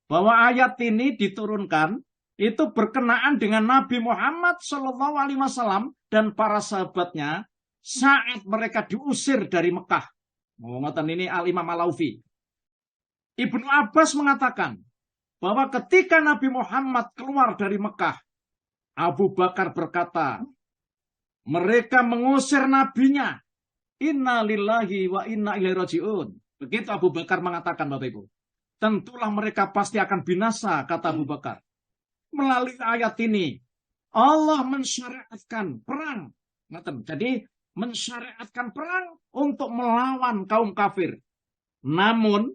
bahwa ayat ini diturunkan itu berkenaan dengan Nabi Muhammad SAW dan para sahabatnya saat mereka diusir dari Mekah. Ini Al-Imam Al-Aufi. Ibnu Abbas mengatakan bahwa ketika Nabi Muhammad keluar dari Mekah, Abu Bakar berkata, mereka mengusir nabinya. Inna lillahi wa inna ilaihi raji'un. Begitu Abu Bakar mengatakan, Bapak Ibu. Tentulah mereka pasti akan binasa, kata Abu Bakar. Melalui ayat ini, Allah mensyariatkan perang. Jadi, mensyariatkan perang untuk melawan kaum kafir. Namun,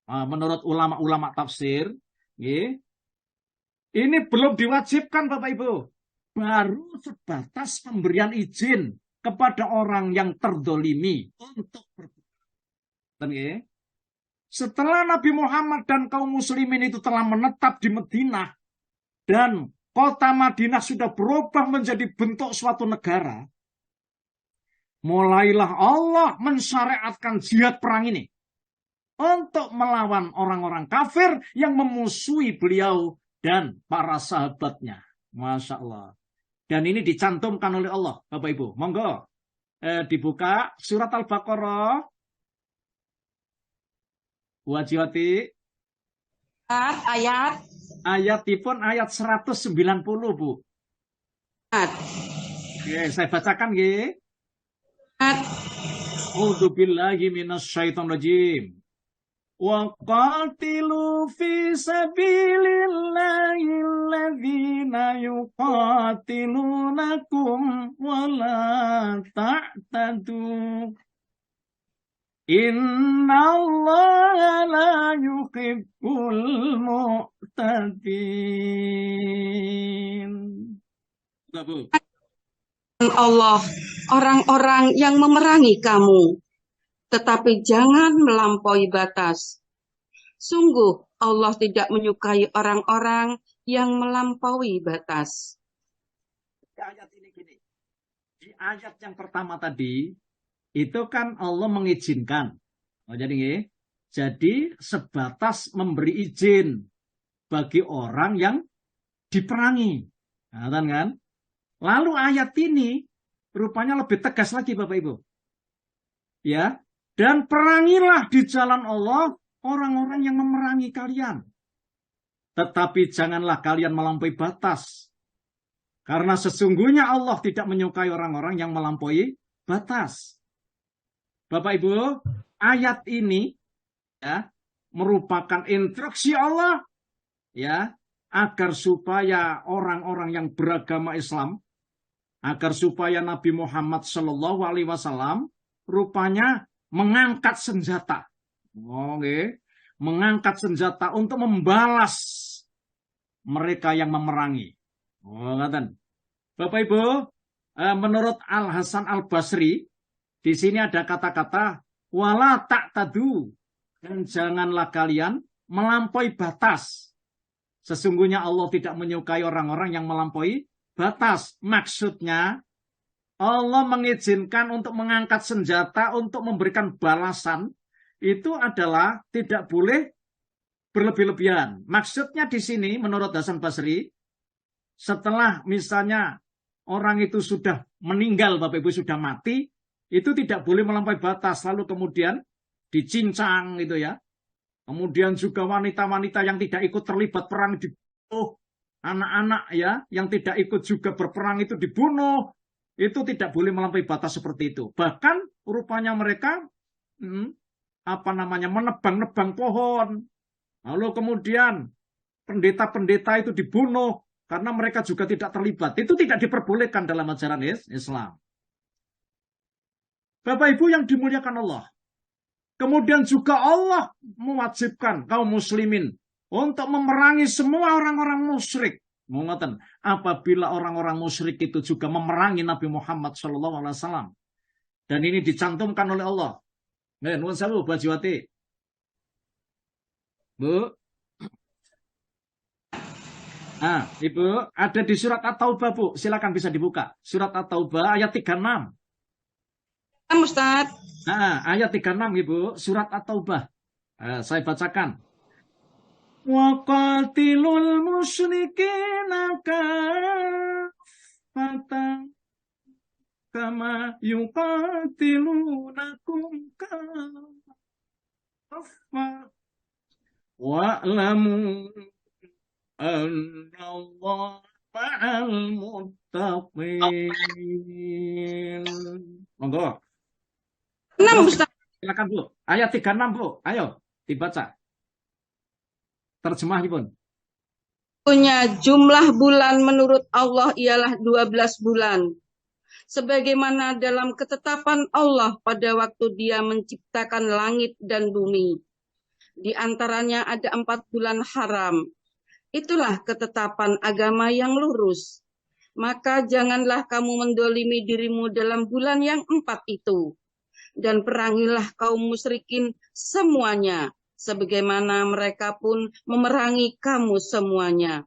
menurut ulama-ulama tafsir, ini belum diwajibkan, Bapak Ibu. Baru sebatas pemberian izin kepada orang yang terdolimi untuk berperang. Setelah Nabi Muhammad dan kaum muslimin itu telah menetap di Madinah dan kota Madinah sudah berubah menjadi bentuk suatu negara, mulailah Allah mensyariatkan jihad perang ini untuk melawan orang-orang kafir yang memusuhi beliau dan para sahabatnya. Masya Allah. Dan ini dicantumkan oleh Allah, Bapak Ibu. Monggo dibuka surat Al-Baqarah. Wajiwati. Ayat. Ayatipun ayat 190, Bu. Oke, saya bacakan nggih. A'udzubillahi minasyaitonir rajim. Wa qatilu fi sabilillahi alladzina yuqatilunakum wa la ta'tadu. Innallaha la yuhibbul mu'tadin. Allah, orang-orang yang memerangi kamu, tetapi jangan melampaui batas. Sungguh Allah tidak menyukai orang-orang yang melampaui batas. Ayat ini gini. Di ayat yang pertama tadi, itu kan Allah mengizinkan. Jadi sebatas memberi izin bagi orang yang diperangi. Nah, kan? Lalu ayat ini rupanya lebih tegas lagi, Bapak Ibu. Ya, dan perangilah di jalan Allah orang-orang yang memerangi kalian. Tetapi janganlah kalian melampaui batas. Karena sesungguhnya Allah tidak menyukai orang-orang yang melampaui batas. Bapak Ibu, ayat ini ya merupakan instruksi Allah ya agar supaya orang-orang yang beragama Islam, agar supaya Nabi Muhammad SAW rupanya mengangkat senjata. Mengangkat senjata untuk membalas mereka yang memerangi. Bapak Ibu, menurut Al-Hasan Al-Basri, di sini ada kata-kata wala ta'tadu, dan janganlah kalian melampaui batas. Sesungguhnya Allah tidak menyukai orang-orang yang melampaui batas. Maksudnya Allah mengizinkan untuk mengangkat senjata untuk memberikan balasan itu adalah tidak boleh berlebih-lebihan. Maksudnya di sini menurut Hasan Basri, setelah misalnya orang itu sudah meninggal, Bapak Ibu sudah mati, itu tidak boleh melampaui batas, lalu kemudian dicincang gitu ya. Kemudian juga wanita-wanita yang tidak ikut terlibat perang dibunuh, anak-anak ya yang tidak ikut juga berperang itu dibunuh. Itu tidak boleh melampaui batas seperti itu. Bahkan rupanya mereka menebang-nebang pohon, Lalu kemudian pendeta-pendeta itu dibunuh karena mereka juga tidak terlibat. Itu tidak diperbolehkan dalam ajaran Islam. Bapak Ibu yang dimuliakan Allah. Kemudian juga Allah mewajibkan kaum muslimin untuk memerangi semua orang-orang musyrik. Mengatakan, apabila orang-orang musyrik itu juga memerangi Nabi Muhammad SAW. Dan ini dicantumkan oleh Allah. Nuwun sewu, Bu Jiwati. Bu. Nah, Ibu, ada di surat At-Taubah, Bu. Silakan bisa dibuka. Surat At-Taubah ayat 36. Ustaz. Nah, ayat 36, Ibu. Surat At-Taubah. Saya bacakan. Wa qatilul musyrikina kaffatan kama yuqatilunakum kaffa wa'lamu annallaha ma'al muttaqin. Monggo. 6 Ustaz. Silakan Bu. Ayat 36 Bu. Ayo dibaca. Terjemah Ibu. Punya jumlah bulan menurut Allah ialah 12 bulan. Sebagaimana dalam ketetapan Allah pada waktu Dia menciptakan langit dan bumi. Di antaranya ada 4 bulan haram. Itulah ketetapan agama yang lurus. Maka janganlah kamu mendolimi dirimu dalam bulan yang 4 itu. Dan perangilah kaum musyrikin semuanya. Sebagaimana mereka pun memerangi kamu semuanya.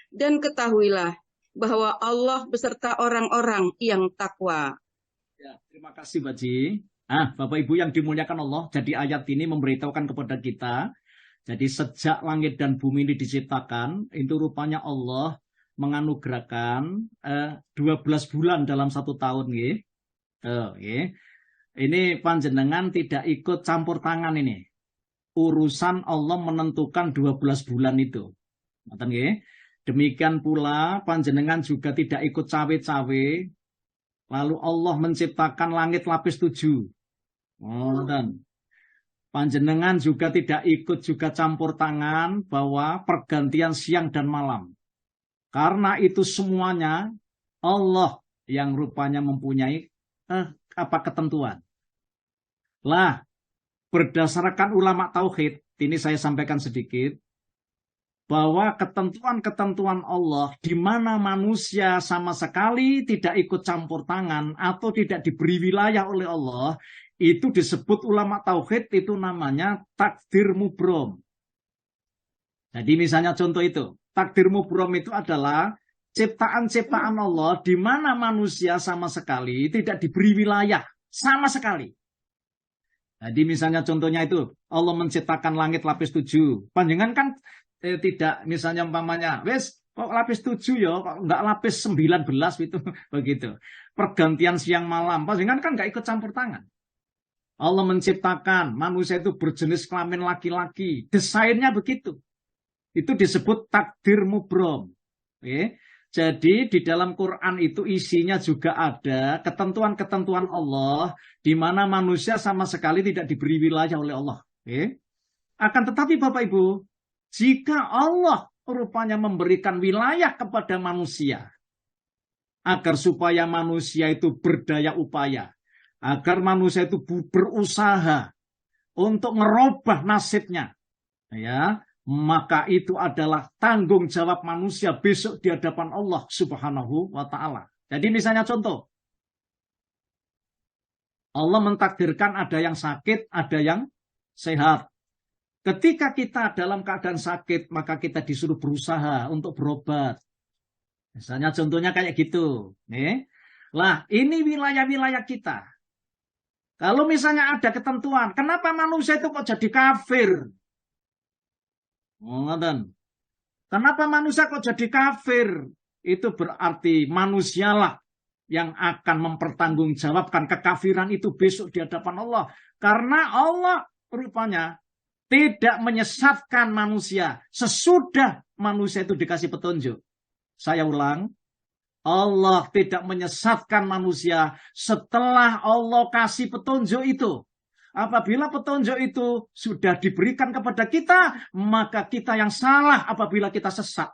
Dan ketahuilah bahwa Allah beserta orang-orang yang takwa. Ya, terima kasih Baji. Bapak Ibu yang dimuliakan Allah, jadi ayat ini memberitahukan kepada kita, jadi sejak langit dan bumi ini diciptakan, itu rupanya Allah menganugerahkan 12 bulan dalam 1 tahun. Ini panjenengan tidak ikut campur tangan ini. Urusan Allah menentukan 12 bulan itu. Demikian pula panjenengan juga tidak ikut cawe-cawe. Lalu Allah menciptakan langit lapis 7. Dan panjenengan juga tidak ikut juga campur tangan bahwa pergantian siang dan malam. Karena itu semuanya Allah yang rupanya mempunyai ketentuan. Lah, berdasarkan ulama tauhid, ini saya sampaikan sedikit, bahwa ketentuan-ketentuan Allah di mana manusia sama sekali tidak ikut campur tangan atau tidak diberi wilayah oleh Allah, itu disebut ulama tauhid, itu namanya takdir mubrom. Jadi misalnya contoh itu, takdir mubrom itu adalah ciptaan-ciptaan Allah di mana manusia sama sekali tidak diberi wilayah sama sekali. Jadi misalnya contohnya itu, Allah menciptakan langit lapis 7. Panjenengan kan tidak misalnya umpamanya, wes kok lapis 7 ya, kok enggak lapis 19 itu begitu. Pergantian siang malam, panjenengan kan enggak ikut campur tangan. Allah menciptakan manusia itu berjenis kelamin laki-laki, desainnya begitu. Itu disebut takdir mubrom. Jadi di dalam Quran itu isinya juga ada ketentuan-ketentuan Allah di mana manusia sama sekali tidak diberi wilayah oleh Allah. Akan tetapi Bapak Ibu, jika Allah rupanya memberikan wilayah kepada manusia agar supaya manusia itu berdaya upaya, agar manusia itu berusaha untuk merubah nasibnya, ya, maka itu adalah tanggung jawab manusia besok di hadapan Allah Subhanahu wa Ta'ala. Jadi misalnya contoh, Allah mentakdirkan ada yang sakit, ada yang sehat. Ketika kita dalam keadaan sakit, maka kita disuruh berusaha untuk berobat. Misalnya contohnya kayak gitu. Lah, ini wilayah-wilayah kita. Kalau misalnya ada ketentuan, kenapa manusia itu kok jadi kafir? Kenapa manusia kok jadi kafir? Itu berarti manusialah yang akan mempertanggungjawabkan kekafiran itu besok di hadapan Allah. Karena Allah rupanya tidak menyesatkan manusia sesudah manusia itu dikasih petunjuk. Saya ulang, Allah tidak menyesatkan manusia setelah Allah kasih petunjuk itu. apabila petunjuk itu sudah diberikan kepada kita, maka kita yang salah apabila kita sesat.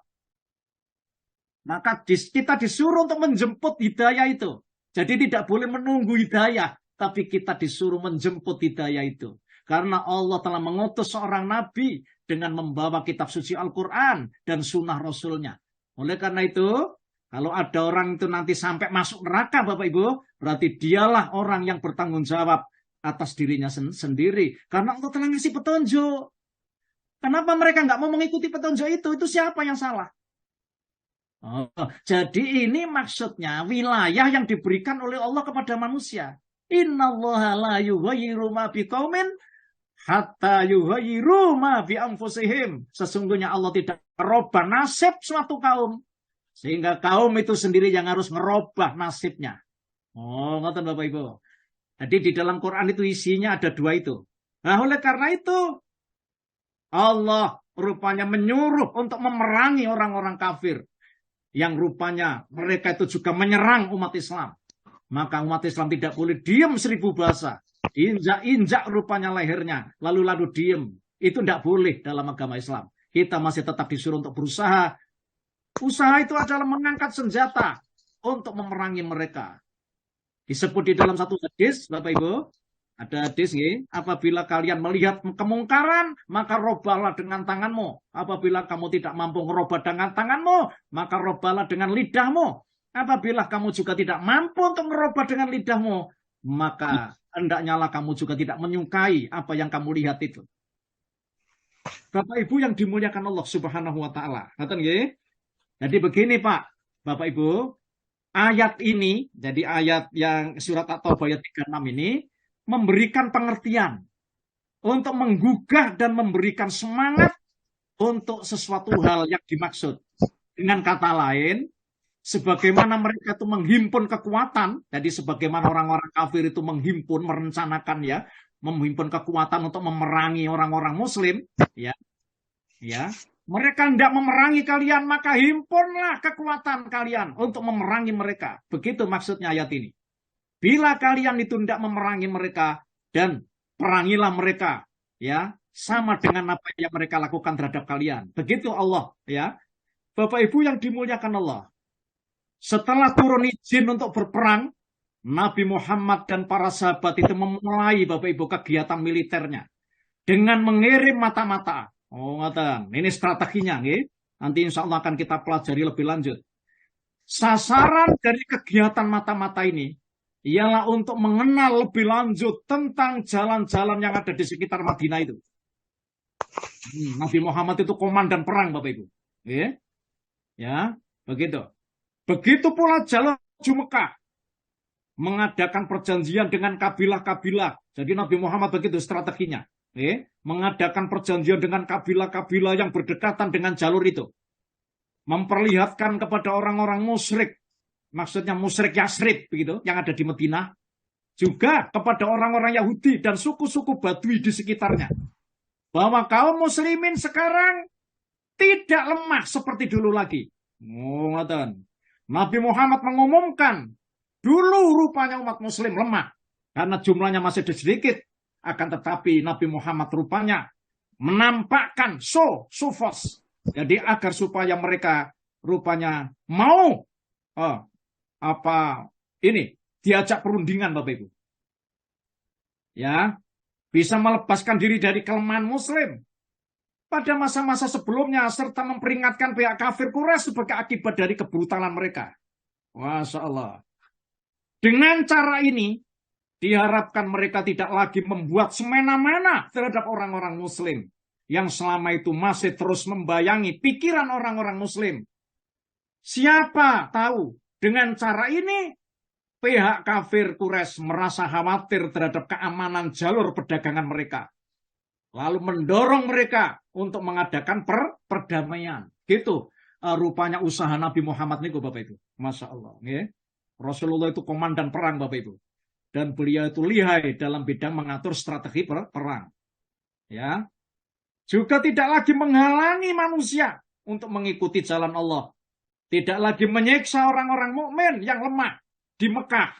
Maka kita disuruh untuk menjemput hidayah itu. Jadi tidak boleh menunggu hidayah, tapi kita disuruh menjemput hidayah itu. Karena Allah telah mengutus seorang nabi dengan membawa kitab suci Al-Quran dan sunnah Rasulnya. Oleh karena itu, kalau ada orang itu nanti sampai masuk neraka, Bapak Ibu, berarti dialah orang yang bertanggung jawab atas dirinya sendiri. Karena Allah telah ngasih petunjuk. Kenapa mereka nggak mau mengikuti petunjuk itu? Itu siapa yang salah? Oh, jadi ini maksudnya wilayah yang diberikan oleh Allah kepada manusia. Innallaha la yughayyiru ma biqaumin hatta yughayyiru ma bi anfusihim. Sesungguhnya Allah tidak merubah nasib suatu kaum sehingga kaum itu sendiri yang harus merubah nasibnya. Oh, ngoten Bapak Ibu. Jadi di dalam Quran itu isinya ada dua itu. Nah, oleh karena itu Allah rupanya menyuruh untuk memerangi orang-orang kafir yang rupanya mereka itu juga menyerang umat Islam. Maka umat Islam tidak boleh diam 1000 bahasa. Injak-injak rupanya lehernya, lalu diam. Itu tidak boleh dalam agama Islam. Kita masih tetap disuruh untuk berusaha. Usaha itu adalah mengangkat senjata untuk memerangi mereka. Disebut di dalam satu hadis, Bapak Ibu, ada hadis nih, apabila kalian melihat kemungkaran, maka robahlah dengan tanganmu. Apabila kamu tidak mampu merubah dengan tanganmu, maka robahlah dengan lidahmu. Apabila kamu juga tidak mampu untuk merubah dengan lidahmu, maka hendaknya kamu juga tidak menyukai apa yang kamu lihat itu. Bapak Ibu yang dimuliakan Allah Subhanahu wa taala. Jadi begini Pak, Bapak Ibu, ayat ini, jadi ayat yang surat At-Taubah ayat 36 ini memberikan pengertian untuk menggugah dan memberikan semangat untuk sesuatu hal yang dimaksud. Dengan kata lain, sebagaimana mereka itu menghimpun kekuatan, jadi sebagaimana orang-orang kafir itu menghimpun, merencanakan ya, menghimpun kekuatan untuk memerangi orang-orang Muslim, ya, mereka tidak memerangi kalian, maka himpunlah kekuatan kalian untuk memerangi mereka. Begitu maksudnya ayat ini. Bila kalian itu tidak memerangi mereka dan perangilah mereka, ya, sama dengan apa yang mereka lakukan terhadap kalian. Begitu Allah, ya. Bapak Ibu yang dimuliakan Allah. Setelah turun izin untuk berperang, Nabi Muhammad dan para sahabat itu memulai Bapak Ibu kegiatan militernya dengan mengirim mata-mata. Oh, ngatan. Ini strateginya, nggih. Nanti insya Allah akan kita pelajari lebih lanjut. Sasaran dari kegiatan mata-mata ini ialah untuk mengenal lebih lanjut tentang jalan-jalan yang ada di sekitar Madinah itu. Nabi Muhammad itu komandan perang, Bapak Ibu. Ya, begitu. Begitu pula jalan menuju Mekah. Mengadakan perjanjian dengan kabilah-kabilah. Jadi Nabi Muhammad begitu strateginya. Mengadakan perjanjian dengan kabilah-kabilah yang berdekatan dengan jalur itu. Memperlihatkan kepada orang-orang musyrik, maksudnya musyrik Yasrib begitu, yang ada di Madinah, juga kepada orang-orang Yahudi dan suku-suku Badui di sekitarnya, bahwa kaum muslimin sekarang tidak lemah seperti dulu lagi. Nabi Muhammad mengumumkan, dulu rupanya umat muslim lemah karena jumlahnya masih sedikit, akan tetapi Nabi Muhammad rupanya menampakkan sufos, jadi agar supaya mereka rupanya mau diajak perundingan, Bapak Ibu. Ya, bisa melepaskan diri dari kelemahan muslim pada masa-masa sebelumnya serta memperingatkan pihak kafir Quraisy sebagai akibat dari kebrutalan mereka. Masya Allah. Dengan cara ini diharapkan mereka tidak lagi membuat semena-mena terhadap orang-orang muslim yang selama itu masih terus membayangi pikiran orang-orang muslim. Siapa tahu dengan cara ini pihak kafir Quraisy merasa khawatir terhadap keamanan jalur perdagangan mereka, lalu mendorong mereka untuk mengadakan perdamaian. Gitu rupanya usaha Nabi Muhammad niku, Bapak Ibu. Masya Allah. Rasulullah itu komandan perang, Bapak Ibu, dan beliau itu lihai dalam bidang mengatur strategi perang. Ya, juga tidak lagi menghalangi manusia untuk mengikuti jalan Allah. Tidak lagi menyiksa orang-orang mukmin yang lemah di Mekah.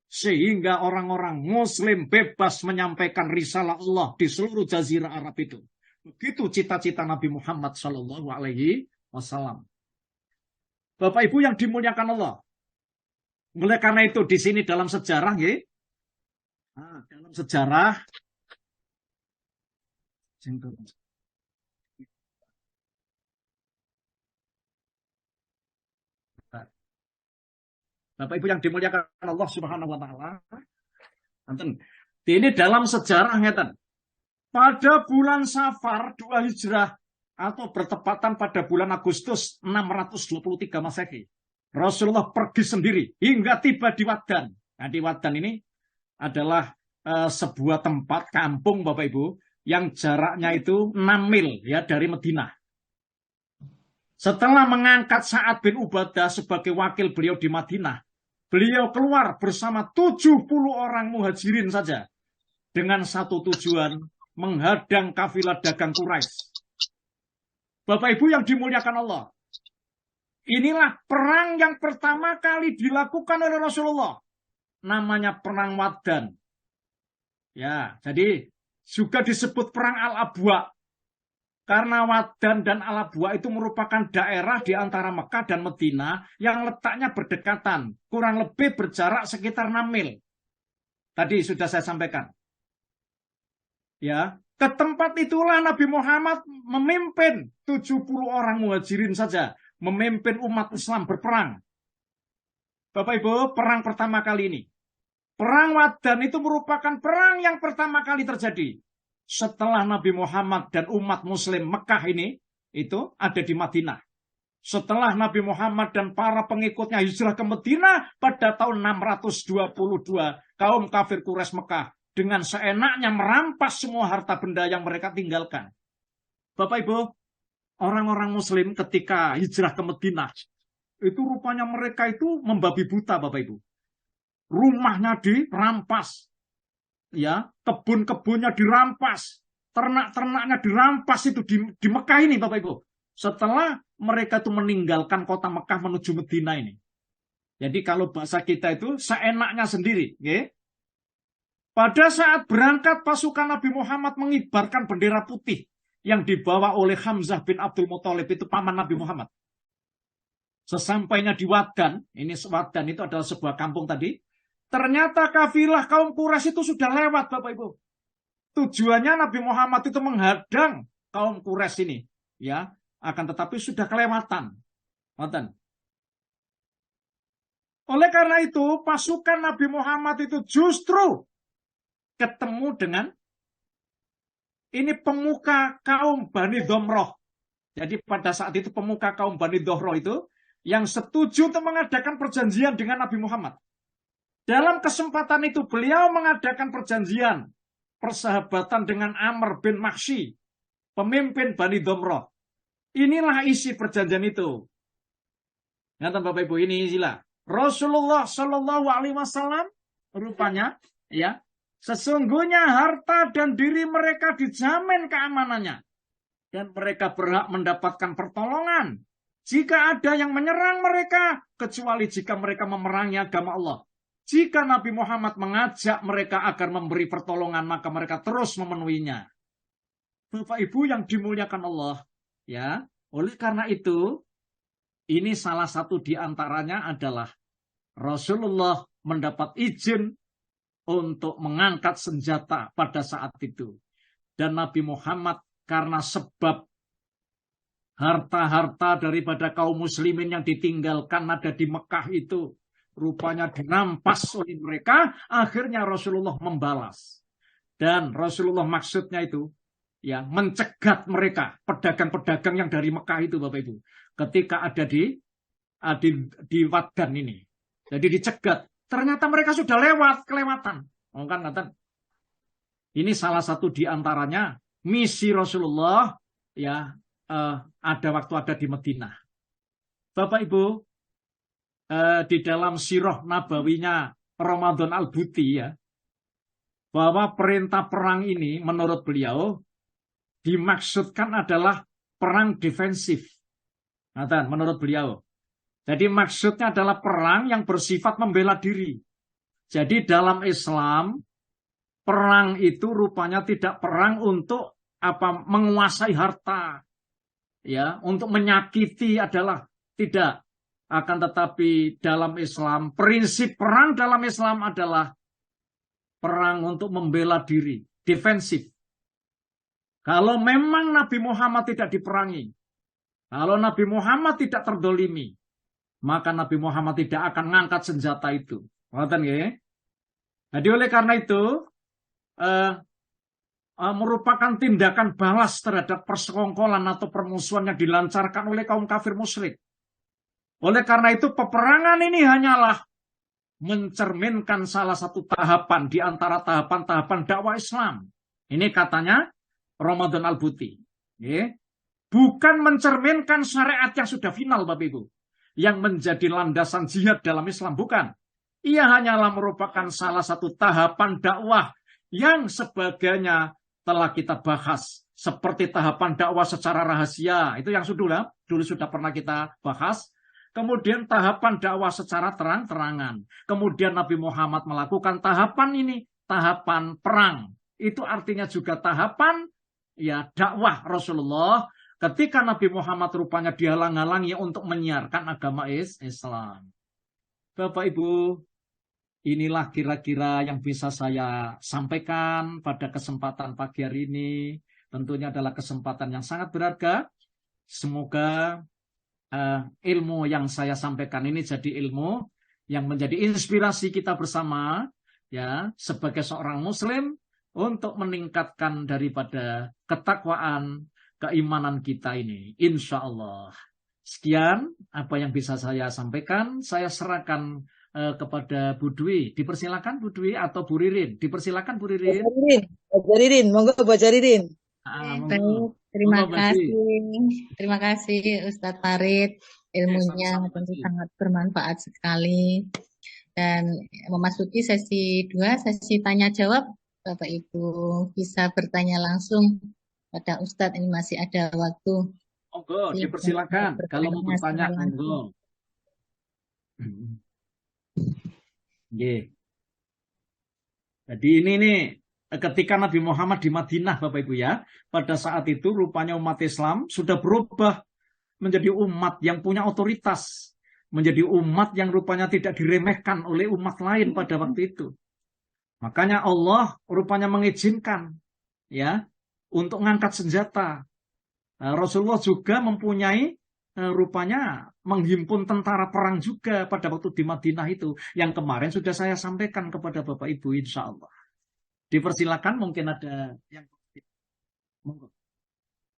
sehingga orang-orang Muslim bebas menyampaikan risalah Allah di seluruh jazirah Arab itu. Begitu cita-cita Nabi Muhammad Shallallahu Alaihi Wasallam. Bapak Ibu yang dimuliakan Allah. Oleh karena itu di sini dalam sejarah, ya, dalam sejarah, Bapak Ibu yang dimuliakan Allah Subhanahu Wa Taala, ini dalam sejarah, ngeten. Pada bulan Safar 2 Hijrah atau bertepatan pada bulan Agustus 623 Masehi, Rasulullah pergi sendiri hingga tiba di Wadan. Nah, di Wadan ini adalah sebuah tempat kampung Bapak Ibu yang jaraknya itu 6 mil ya dari Madinah. Setelah mengangkat Sa'ad bin Ubadah sebagai wakil beliau di Madinah, beliau keluar bersama 70 orang muhajirin saja dengan satu tujuan, menghadang kafilah dagang Quraisy. Bapak Ibu yang dimuliakan Allah, inilah perang yang pertama kali dilakukan oleh Rasulullah. Namanya Perang Wadan. Ya, jadi juga disebut Perang Al-Abwa. Karena Wadan dan Al-Abwa itu merupakan daerah di antara Mekah dan Madinah yang letaknya berdekatan. Kurang lebih berjarak sekitar 6 mil. Tadi sudah saya sampaikan. Ya, ke tempat itulah Nabi Muhammad memimpin 70 orang muhajirin saja, memimpin umat Islam berperang. Bapak Ibu, perang pertama kali ini. Perang Wadan itu merupakan perang yang pertama kali terjadi setelah Nabi Muhammad dan umat Muslim Mekah ini itu ada di Madinah. Setelah Nabi Muhammad dan para pengikutnya hijrah ke Madinah pada tahun 622, kaum kafir Quraisy Mekah dengan seenaknya merampas semua harta benda yang mereka tinggalkan. Bapak Ibu, orang-orang Muslim ketika hijrah ke Madinah, itu rupanya mereka itu membabi buta, Bapak Ibu. Rumahnya dirampas, ya, kebun-kebunnya dirampas, ternak-ternaknya dirampas itu di Mekah ini, Bapak Ibu. Setelah mereka itu meninggalkan kota Mekah menuju Madinah ini. Jadi kalau bahasa kita itu seenaknya sendiri, ya. Pada saat berangkat pasukan Nabi Muhammad mengibarkan bendera putih yang dibawa oleh Hamzah bin Abdul Muthalib, itu paman Nabi Muhammad. Sesampainya di Wadan, ini Wadan itu adalah sebuah kampung tadi, ternyata kafilah kaum Quraisy itu sudah lewat, Bapak Ibu. Tujuannya Nabi Muhammad itu menghadang kaum Quraisy ini, ya, akan tetapi sudah kelewatan. Wadan. Oleh karena itu, pasukan Nabi Muhammad itu justru ketemu dengan ini pemuka kaum Bani Domroh. Jadi pada saat itu pemuka kaum Bani Domroh itu yang setuju untuk mengadakan perjanjian dengan Nabi Muhammad. Dalam kesempatan itu beliau mengadakan perjanjian persahabatan dengan Amr bin Makhshi, pemimpin Bani Domroh. Inilah isi perjanjian itu. Ingat Bapak Ibu, ini isilah. Rasulullah Shallallahu Alaihi Wasallam rupanya, ya, sesungguhnya harta dan diri mereka dijamin keamanannya. Dan mereka berhak mendapatkan pertolongan jika ada yang menyerang mereka, kecuali jika mereka memerangi agama Allah. Jika Nabi Muhammad mengajak mereka agar memberi pertolongan, maka mereka terus memenuhinya. Bapak Ibu yang dimuliakan Allah, ya, oleh karena itu, ini salah satu di antaranya adalah Rasulullah mendapat izin untuk mengangkat senjata pada saat itu. Dan Nabi Muhammad karena sebab harta-harta daripada kaum muslimin yang ditinggalkan ada di Mekah itu rupanya dirampas oleh mereka, akhirnya Rasulullah membalas. Dan Rasulullah maksudnya itu, ya, mencegat mereka, pedagang-pedagang yang dari Mekah itu, Bapak Ibu, ketika ada di Wadan ini. Jadi dicegat. Ternyata mereka sudah kelewatan. Oh, kan, ini salah satu di antaranya misi Rasulullah, ya, ada waktu ada di Madinah. Bapak Ibu, di dalam sirah nabawinya Ramadan Al-Buti, ya, bahwa perintah perang ini menurut beliau dimaksudkan adalah perang defensif. Menurut beliau. Jadi maksudnya adalah perang yang bersifat membela diri. Jadi dalam Islam, perang itu rupanya tidak perang untuk menguasai harta, ya, untuk menyakiti adalah tidak. Akan tetapi dalam Islam, prinsip perang dalam Islam adalah perang untuk membela diri, defensif. Kalau memang Nabi Muhammad tidak diperangi, kalau Nabi Muhammad tidak terdolimi, maka Nabi Muhammad tidak akan mengangkat senjata itu. Jadi oleh karena itu, merupakan tindakan balas terhadap persekongkolan atau permusuhan yang dilancarkan oleh kaum kafir musyrik. Oleh karena itu, peperangan ini hanyalah mencerminkan salah satu tahapan di antara tahapan-tahapan dakwah Islam. Ini katanya Ramadan Al-Buti. Bukan mencerminkan syariat yang sudah final, Bapak Ibu, yang menjadi landasan jihad dalam Islam. Bukan. Ia hanyalah merupakan salah satu tahapan dakwah yang sebagainya telah kita bahas. Seperti tahapan dakwah secara rahasia. Itu yang dulu sudah pernah kita bahas. Kemudian tahapan dakwah secara terang-terangan. Kemudian Nabi Muhammad melakukan tahapan ini, tahapan perang. Itu artinya juga tahapan ya dakwah Rasulullah ketika Nabi Muhammad rupanya dihalang-halangi untuk menyiarkan agama Islam. Bapak Ibu, inilah kira-kira yang bisa saya sampaikan pada kesempatan pagi hari ini. Tentunya adalah kesempatan yang sangat berharga. Semoga ilmu yang saya sampaikan ini jadi ilmu yang menjadi inspirasi kita bersama, ya, sebagai seorang Muslim untuk meningkatkan daripada ketakwaan, keimanan kita ini. Insya Allah. Sekian apa yang bisa saya sampaikan. Saya serahkan kepada Bu Dwi. Dipersilakan Bu Dwi atau Bu Ririn. Dipersilakan Bu Ririn. Bu Ririn, monggo Bu Ririn. Monggo. Terima kasih Ustadz Farid, ilmunya tentu sangat bermanfaat sekali. Dan memasuki sesi 2, sesi tanya jawab, Bapak Ibu bisa bertanya langsung pada Ustadz, ini masih ada waktu. Monggo, dipersilakan kalau mau bertanya, monggo. Jadi ini nih, ketika Nabi Muhammad di Madinah, Bapak Ibu ya, pada saat itu rupanya umat Islam sudah berubah menjadi umat yang punya otoritas, menjadi umat yang rupanya tidak diremehkan oleh umat lain pada waktu itu. Makanya Allah rupanya mengizinkan ya untuk mengangkat senjata. Rasulullah juga mempunyai rupanya menghimpun tentara perang juga pada waktu di Madinah itu, yang kemarin sudah saya sampaikan kepada Bapak Ibu, insya Allah. Dipersilakan, mungkin ada yang monggo.